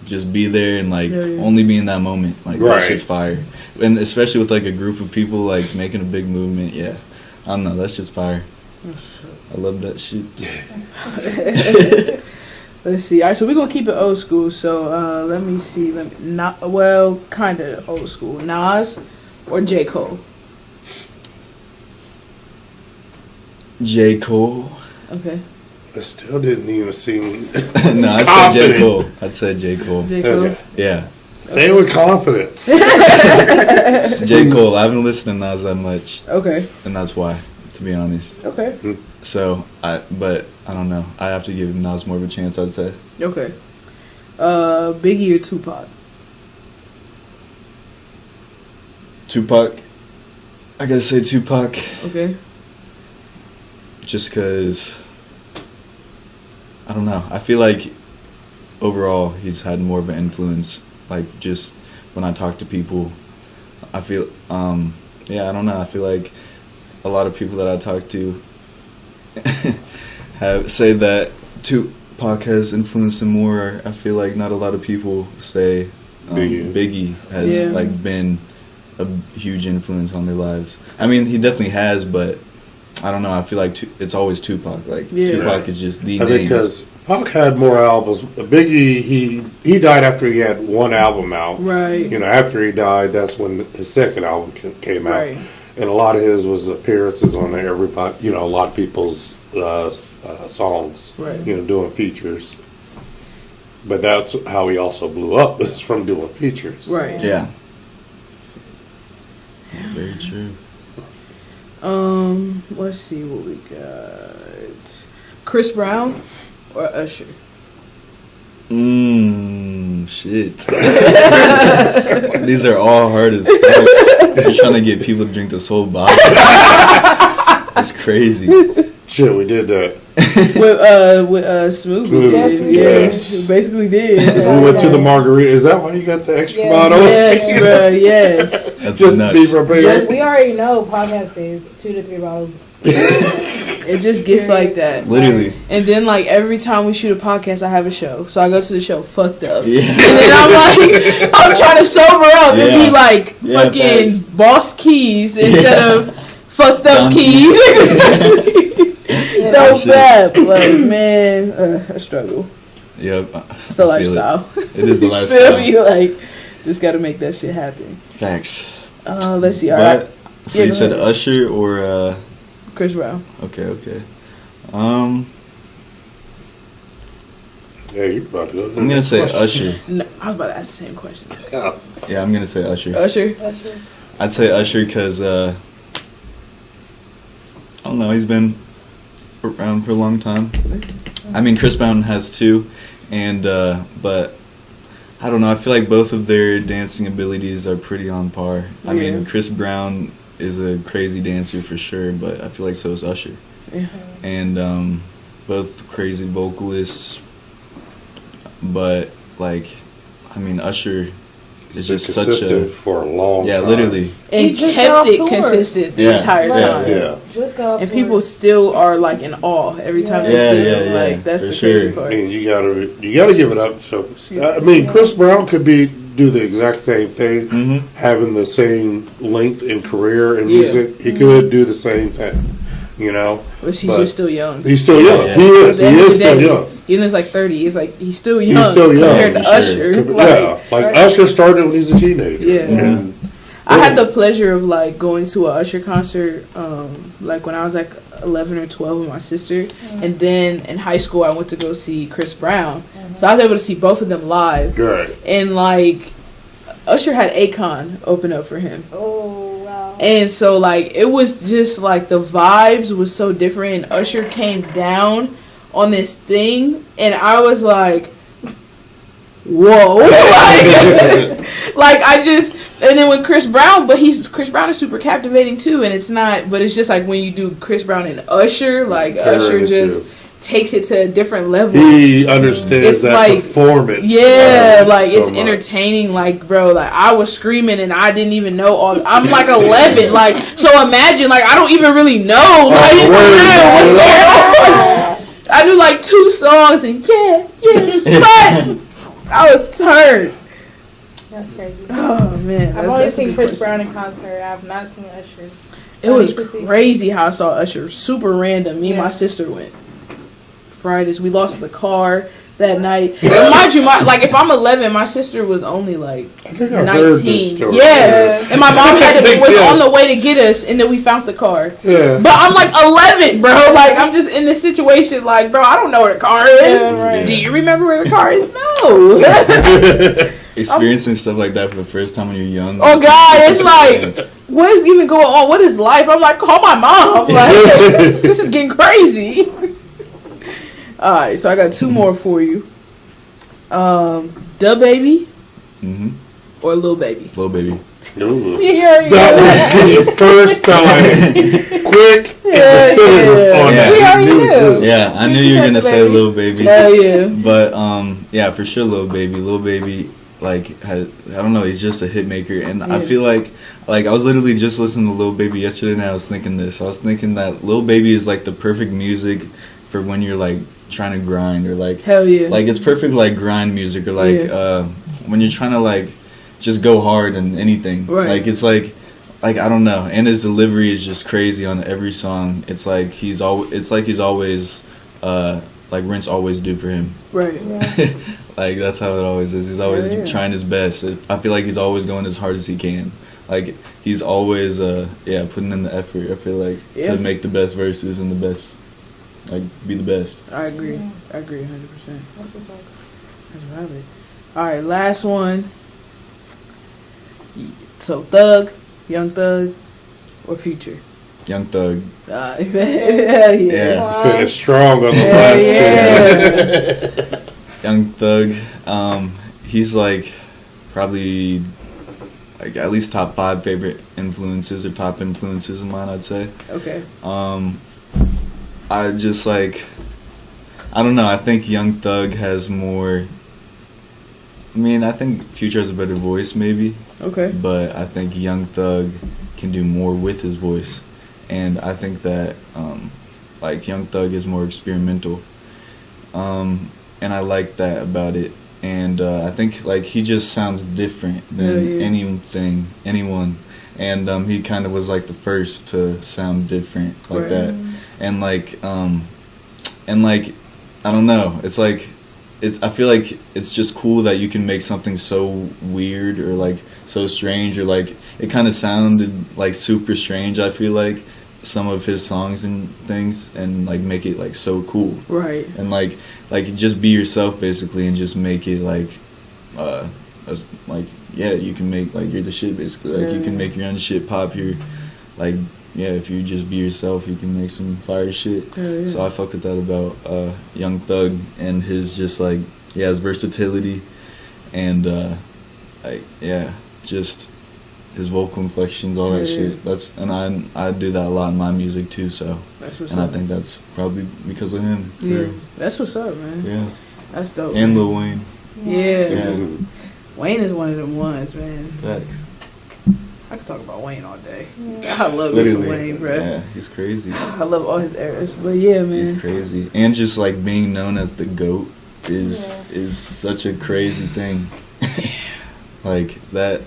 just be there and like only be in that moment. Like that shit's fire. And especially with like a group of people like making a big movement, I don't know, that's just fire. I love that shit. Let's see. All right, so we're gonna keep it old school. So let me see. Kind of old school. Nas or J. Cole? J. Cole. Okay. I still didn't even see. No, I'd say J. Cole. I'd say J. Cole. J. Cole. Okay. Yeah. Say it with confidence. J. Cole. I haven't listened to Nas that much. Okay. And that's why, to be honest. Okay. So, but I don't know. I have to give Nas more of a chance, I'd say. Okay. Biggie or Tupac? Tupac. I gotta say Tupac. Okay. Just because, I don't know. I feel like overall he's had more of an influence. Like just when I talk to people, I feel, I don't know. I feel like a lot of people that I talk to say that Tupac has influenced them more. I feel like not a lot of people say Biggie has like been a huge influence on their lives. I mean, he definitely has, but I don't know. I feel like it's always Tupac. Like Tupac is just the name. I think because Pac had more albums. Biggie, he died after he had one album out. Right. You know, after he died, that's when his second album came out. Right. And a lot of his was appearances on everybody. You know, a lot of people's songs. Right. You know, doing features. But that's how he also blew up, is from doing features. Right. Yeah. Very true. Let's see what we got. Chris Brown or Usher? Shit. These are all hard as fuck. You're trying to get people to drink this whole bottle. That's crazy. Shit, we did that. with Smooth. Yes. We basically did. We went to the margarita. Is that why you got the extra bottle? Yes, bro. Yes. That's just nuts. to be prepared. We already know podcast days 2 to 3 bottles. It just gets like that. Literally. And then like every time we shoot a podcast, I have a show. So I go to the show fucked up. Yeah. And then I'm trying to sober up and be like fucking thanks. Boss Keys instead of fucked up Keys. No bad. Like, man, a struggle. Yep. It's the lifestyle. It is the You lifestyle. feel me? Like, just got to make that shit happen. Facts. Let's see. All But right. So Yeah, you go said ahead. Usher or Chris Brown. okay. Yeah, you're about to go. I'm gonna say Usher. No, I was about to ask the same question. Yeah. Yeah, I'm gonna say Usher. Usher. I'd say Usher because I don't know, he's been around for a long time. I mean, Chris Brown has too, and but I don't know. I feel like both of their dancing abilities are pretty on par. I mean, Yeah. Chris Brown is a crazy dancer for sure, but I feel like so is Usher. Yeah. And both crazy vocalists, but like, I mean, Usher is It's just been such consistent a for a long time. literally. And He just kept got it off tour. consistent the Yeah. entire Right. time. Yeah. Just got off And tour. people still are like in awe every time they Yeah, see yeah, him. yeah, Like that's for the crazy sure. I part. mean, you gotta give it up. So I mean, Chris Brown could do the exact same thing, Mm-hmm. having the same length in career and Yeah. music. He could do the same thing, you know. But he's But just still young. He's still young. Yeah. He At is. the He end of is the still day, young. even though he's like 30, he's like he's still young. He's still young compared to for Usher. sure. Yeah, like Usher started when he was a teenager. Yeah. And I had the pleasure of like going to a Usher concert, like when I was like 11 or 12 with my sister, and then in high school I went to go see Chris Brown. So I was able to see both of them live, right. and like Usher had Akon open up for him. Oh wow. And so, like, it was just, like, the vibes was so different. And Usher came down on this thing. And I was like, whoa. like, I just... And then with Chris Brown, Chris Brown is super captivating, too. And it's not... But it's just, like, when you do Chris Brown and Usher, like, Usher just takes it to a different level. He understands It's that like- performance. Yeah, like so it's much. entertaining. Like, bro, like I was screaming and I didn't even know all. I'm like 11, like so. Imagine, like I don't even really know, like for real, what's going on. I knew like 2 songs and but I was turned. That's crazy. Oh man, I've only that's a seen good Chris question. Brown in concert. I have not seen Usher. It was crazy how I saw Usher. Super random. Me and my sister went Fridays. We lost the car that night. And mind you, like if I'm 11, my sister was only like I think I heard this 19. story. Yes, and my mom was Yes. on the way to get us, and then we found the car. Yeah. But I'm like 11, bro. Like I'm just in this situation. Like, bro, I don't know where the car is. Yeah, right. Do you remember where the car is? No. Experiencing stuff like that for the first time when you're young. Oh God, it's like, what is even going on? What is life? I'm like, call my mom. Like, this is getting crazy. All right, so I got 2 more for you. Da Baby or Lil Baby? Lil Baby. Ooh. Yeah, That would be your first time. Quick. Yeah, yeah. On Yeah. that. We already You knew. knew. Yeah, I knew you were gonna say Lil Baby. Hell yeah. But yeah, for sure, Lil Baby. Lil Baby, like, has, I don't know, he's just a hit maker, and I feel like I was literally just listening to Lil Baby yesterday, and I was thinking this. I was thinking that Lil Baby is like the perfect music for when you're like trying to grind, or like, Hell yeah. like it's perfect like grind music, or like when you're trying to like just go hard in anything. Right. Like it's like I don't know, and his delivery is just crazy on every song. It's like he's always like Rinse always do for him. Right. Like that's how it always is. He's always Yeah. trying his best. I feel like he's always going as hard as he can. Like he's always putting in the effort. I feel like to make the best verses and the best, like be the best. I agree. I agree 100%. That's valid. All right, last one. So Thug, Young Thug, or Future? Young Thug. Yeah. Yeah. Finished strong on the last two. Young Thug. He's like probably like at least top 5 favorite influences, or top influences of mine, I'd say. Okay. I just like, I don't know, I think Young Thug has more, I mean, I think Future has a better voice maybe, Okay. but I think Young Thug can do more with his voice, and I think that like Young Thug is more experimental, and I like that about it, and I think like he just sounds different than anyone, and he kind of was like the first to sound different like that, and like I don't know, it's like I feel like it's just cool that you can make something so weird or like so strange, or like it kind of sounded like super strange. I feel like some of his songs and things, and like make it like so cool, Right. and like just be yourself basically, and just make it like you can make like you're the shit basically. Like you can make your own shit pop. You're like if you just be yourself, you can make some fire shit. Yeah. So I fuck with that about Young Thug and his just like his versatility, and just his vocal inflections, all that shit. That's I do that a lot in my music too. So That's what's and up. I think that's probably because of him. Yeah, that's what's up, man. Yeah. That's dope. And man. Lil Wayne. Yeah. Wayne is one of them ones, man. Facts. I could talk about Wayne all day. I love me some Wayne, bro. Yeah, he's crazy. I love all his eras, but yeah, man. He's crazy, and just like being known as the GOAT is such a crazy thing. Like that.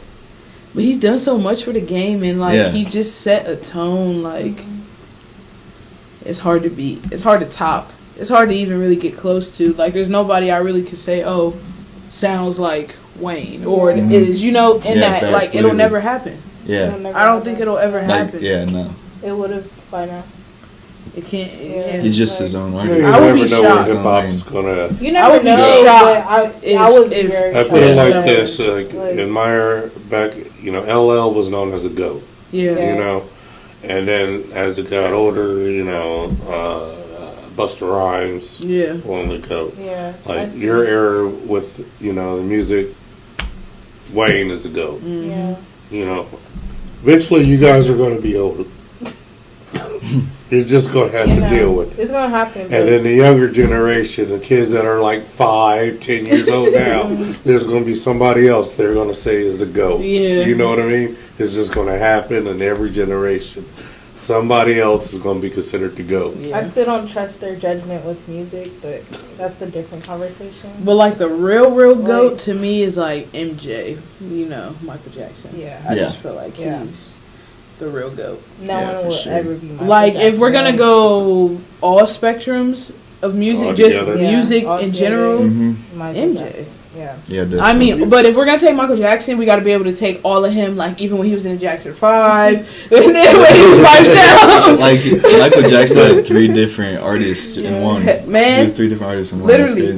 But he's done so much for the game, and like he just set a tone. Like it's hard to beat. It's hard to top. It's hard to even really get close to. Like there's nobody I really could say, oh, sounds like Wayne, or it is, in that facts, like it'll never happen. Yeah. I don't think it'll ever happen. No. It would have by now. It can't. Yeah. He's just his own You artist. I would never be know where shocked. hip hop's gonna. You I never would be know. shocked But I would be very I shocked. put it like Yeah. this: in my era back, LL was known as a GOAT. Yeah. And then as it got older, Busta Rhymes, one of the GOAT. Yeah. Like your era with the music, Wayne is the GOAT. Yeah. Eventually you guys are going to be older. You're just going to have to deal with it. It's going to happen. And then the younger generation, the kids that are like 5, 10 years old now, there's going to be somebody else they're going to say is the GOAT. Yeah. You know what I mean? It's just going to happen in every generation. Somebody else is going to be considered the GOAT. Yeah. I still don't trust their judgment with music, but that's a different conversation. But like the real GOAT to me is like MJ, Michael Jackson. Yeah. I just feel like he's the real GOAT. No one will ever be Michael Like Jackson. if we're gonna go all spectrums of music, All just together. music all in together, general, Michael MJ. Jackson. Yeah. Yeah, definitely. I mean, but if we're gonna take Michael Jackson, we got to be able to take all of him. Like even when he was in the Jackson 5, and then when he was wiped out. Like Michael Jackson had 3 different artists in one. Man, he was 3 different artists in one. literally.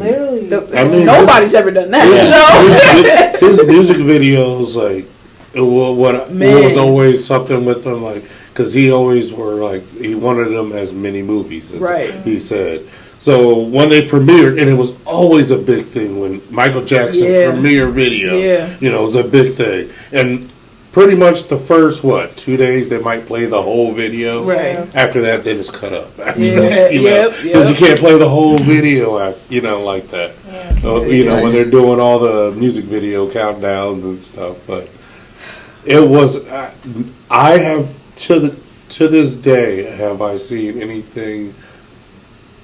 Nobody's ever done that. So. His music videos, like, it was always something with them, like, because he always he wanted them as mini movies, as he said. So when they premiered, and it was always a big thing when Michael Jackson premiere video, it was a big thing. And pretty much the first, 2 days, they might play the whole video. Right. After that, they just cut up. Because you can't play the whole video, like that. When they're doing all the music video countdowns and stuff. But it was, I have, to this day, have I seen anything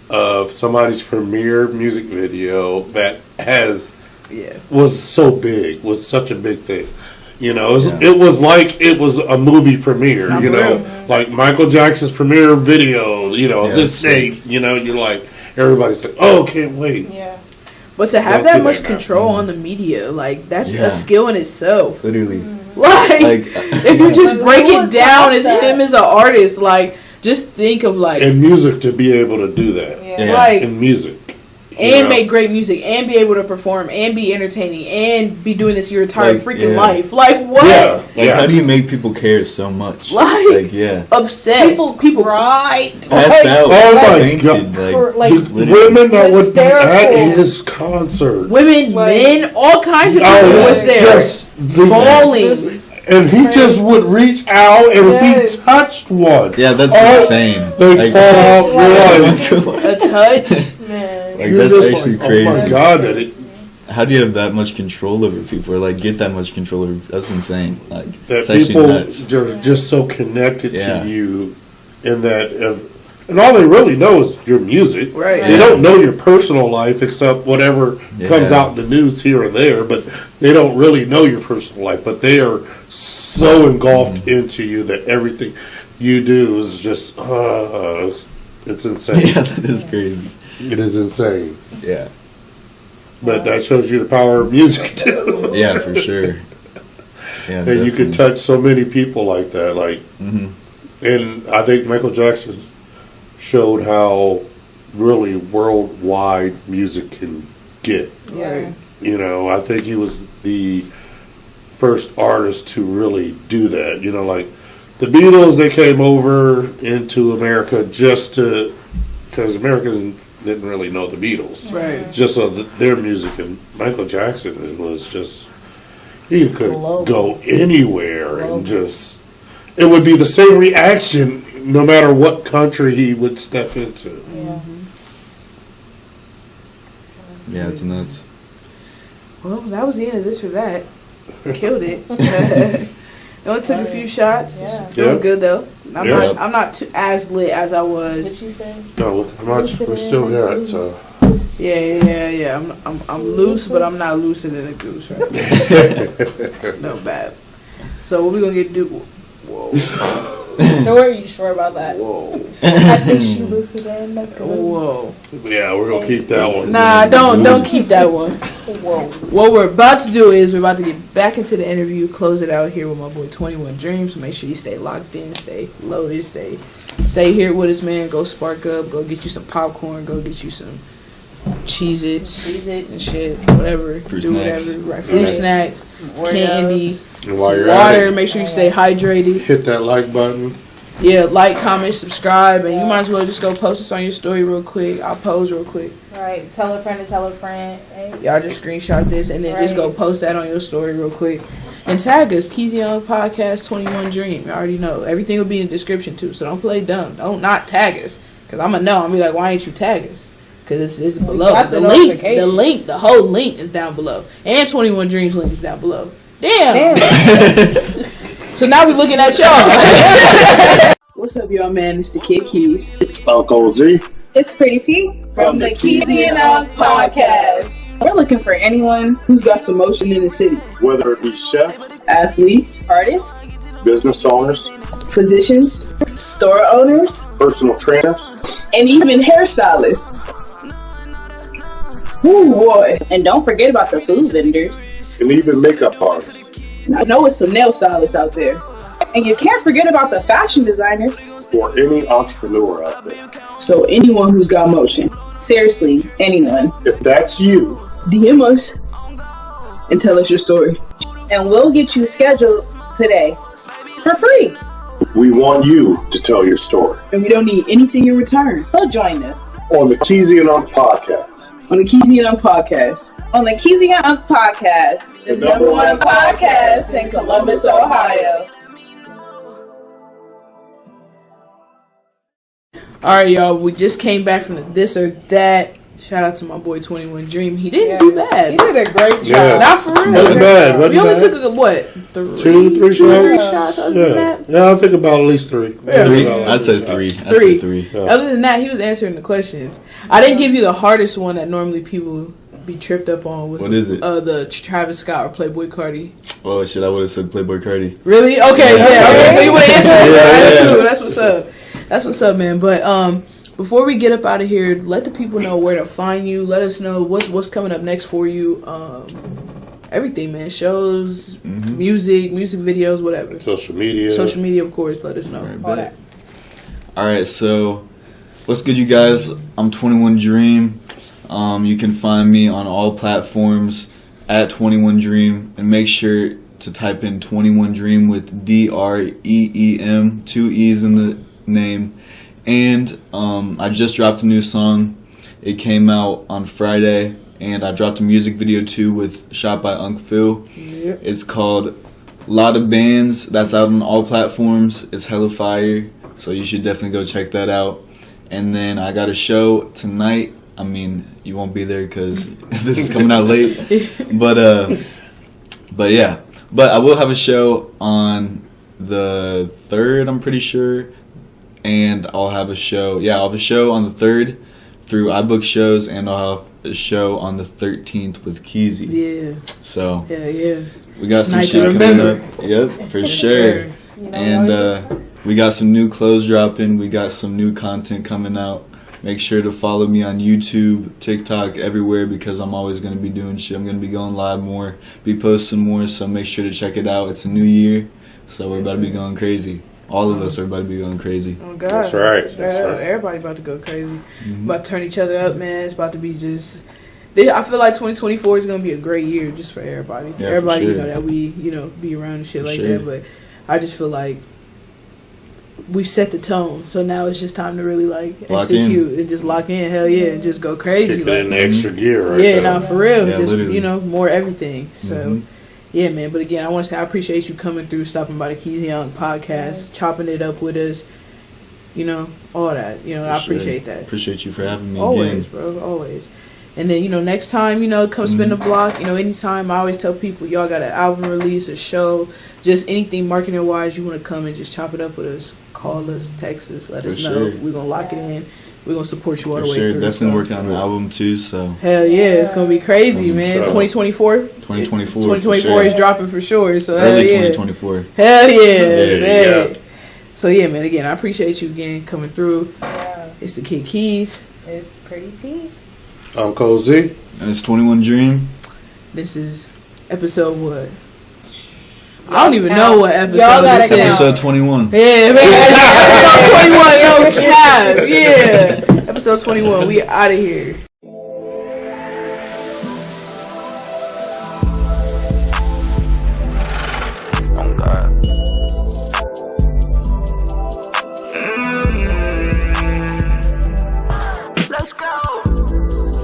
of somebody's premiere music video that was so big, was such a big thing. It was like it was a movie premiere, like Michael Jackson's premiere video, this date, you're like, everybody's like, oh, can't wait. Yeah. But to have that much control on the media, like, that's a skill in itself. Literally. Like if you just break it down as him as an artist, like, just think of like in music to be able to do that, like in music, and make great music and be able to perform and be entertaining and be doing this your entire freaking life. Like what? How do you make people care so much? Obsessed. People cried, passed out. Oh my fainted, god! Women that would be at his concert, women, men, all kinds of people was there, just bawling. And he just would reach out, and if he touched one, that's insane. They'd fall out. A touch, man. That's actually crazy. Oh my god! How do you have that much control over people, or like get that much control over? That's insane. Like that it's people nuts. just so connected to you, in that. And all they really know is your music. Right. They don't know your personal life except whatever comes out in the news here or there, but they don't really know your personal life. But they are so engulfed into you that everything you do is just, it's insane. Yeah, that is crazy. It is insane. Yeah. But that shows you the power of music too. Yeah, for sure. Yeah, and you can touch so many people like that. Like, and I think Michael Jackson showed how really worldwide music can get. Yeah. You know, I think he was the first artist to really do that. You know, like the Beatles, they came over into America just to, because Americans didn't really know the Beatles. Right. Just so their music, and Michael Jackson was just, he could go anywhere and just, it would be the same reaction no matter what country he would step into. Yeah, it's nuts. Well, that was the end of this or that. Killed it. Only took a few shots. Yeah. Feeling good though. Yeah. I'm not too as lit as I was. What you say? No, look how much we still got. So Yeah. I'm loose, but I'm not looser than a goose, right? No bad. So what we gonna do? Whoa. No, are you sure about that? Whoa. I think she looser than a goose. Whoa. yeah, we're gonna keep that one. Nah, don't keep that one. Whoa. What we're about to do is we're about to get back into the interview, close it out here with my boy 21 Dreams. So make sure you stay locked in, stay loaded, stay here with us, man. Go spark up, go get you some popcorn, go get you some Cheez-Its and shit, whatever. Fruit do snacks. whatever. Right. Fruit snacks, candy, And while you're water. at it, Make sure you stay hydrated. hit that like button. Yeah, like, comment, subscribe, and you might as well just go post this on your story real quick. I'll pose real quick. Right. Tell a friend to tell a friend. Hey. Y'all just screenshot this and then just go post that on your story real quick. And tag us, KeezyNUnkPodcast 21 Dream. You already know. Everything will be in the description too, so don't play dumb. Don't not tag us. Because I'm going to know. I'm going to be like, why ain't you tag us? Because it's below. got The the link, notification. the whole link is down below. And 21 Dreams link is down below. Damn. So now we're looking at y'all. What's up, y'all, man? It's the Kid Keys. It's Uncle Z. It's PRETTYP From the KEEZYNUNK We're looking for anyone, Who's got some motion in the city? Whether it be chefs, Athletes, artists, business owners, physicians, store owners, personal trainers, and even hairstylists. Ooh, boy. and don't forget about the food vendors. and even makeup artists. I know it's some nail stylists out there. And you can't forget about the fashion designers. For any entrepreneur out there. So anyone who's got motion, Seriously, anyone. If that's you, DM us and tell us your story. And we'll get you scheduled today for free. we want you to tell your story And we don't need anything in return. So join us on the KeezyNUNK podcast. On the KeezyNUNK Podcast. on the KeezyNUNK Podcast, the number one podcast in Columbus, Ohio. Alright, y'all. We just came back from the this or that. Shout out to my boy 21 Dream. He didn't do bad. He did a great job. Yes. Not for real. Wasn't bad. We only Wasn't took bad. what? Two, three three shots. shots. Other than Yeah. that, Yeah, I think about at least three. Yeah. Three? About at I'd least say a shot. three. Yeah. Other than that, he was answering the questions. I didn't give you the hardest one that normally people be tripped up on. What is it? The Travis Scott or Playboy Cardi. Oh shit! I would have said Playboy Cardi. Really? Okay, Yeah. yeah. Okay, so you would have answered it. Yeah, That's yeah. cool. That's what's up. That's what's up, man. But before we get up out of here, let the people know where to find you. Let us know what's coming up next for you. Everything, man. Shows, music videos, whatever. Social media. Social media, of course. Let us know. Alright, so what's good, you guys? I'm 21 Dream. You can find me on all platforms at 21 Dream, and make sure to type in 21 Dream with DREEM, 2 E's in the name. And I just dropped a new song. It came out on Friday, and I dropped a music video too with shot by Unc Phil. Yep. It's called Lot of Bands. That's out on all platforms. It's hella fire, so you should definitely go check that out. And then I got a show tonight. I mean, you won't be there because this is coming out late. But yeah. But I will have a show on the 3rd, I'm pretty sure. And I'll have a show. Yeah, I'll have a show on the 3rd through iBook Shows, and I'll have a show on the 13th with KEEZY. Yeah. So Yeah. we got some Night to shit coming remember. up. Yep, for sure. And we got some new clothes dropping. We got some new content coming out. Make sure to follow me on YouTube, TikTok, everywhere, because I'm always going to be doing shit. I'm going to be going live more, be posting more, so make sure to check it out. It's a new year, so we're about to be going crazy. All of us are about to be going crazy. Oh, God. That's right. That's right. Everybody about to go crazy. About to turn each other up, man. It's about to be just... I feel like 2024 is going to be a great year just for everybody. Yeah, everybody, for sure. you know, that we, you know, be around and shit For like sure. that. But I just feel like we've set the tone. So now it's just time to really, like, Lock execute and just lock in. Hell yeah. And just go crazy. Kick it in the extra gear right yeah, now. nah, for real. Yeah, just, literally. you know, more everything. So, yeah, man. But again, I want to say I appreciate you coming through, stopping by the KeezyNUnkPodcast, chopping it up with us. You know, all that. You know, I appreciate that. Appreciate you for having me Always, again. bro. Always. And then, you know, next time, you know, come spin the block. You know, anytime, I always tell people, y'all got an album release, a show, just anything marketing-wise, you want to come and just chop it up with us. Call us, text us, let us know. sure. We're going to lock it in. We're going to support you all For the way sure. through. Definitely so. working on an album too, so Hell yeah, it's going to be crazy, man. Sure. 2024? 2024. 2024 is dropping for sure. So Early hell yeah. 2024. Hell yeah, Yeah, man. yeah. So yeah, man, again, I appreciate you again coming through. Yeah. It's the Kid Keys. It's PRETTYP. I'm KEEZY. And it's 21 Dreem. This is episode what? I don't even know what Y'all episode gotta this is. count. Episode 21. Yeah, man. Episode 21, yo, cap. Yeah. Episode 21, we out of here. Oh God. Let's go.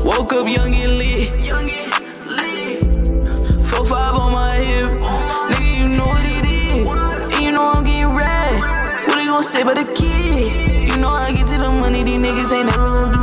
Woke up young and lit. 4-5 on my hip. Nigga, you know what it is. And you know I'm getting red. What they gonna say about the kid? You know I get to the money, these niggas ain't never gonna do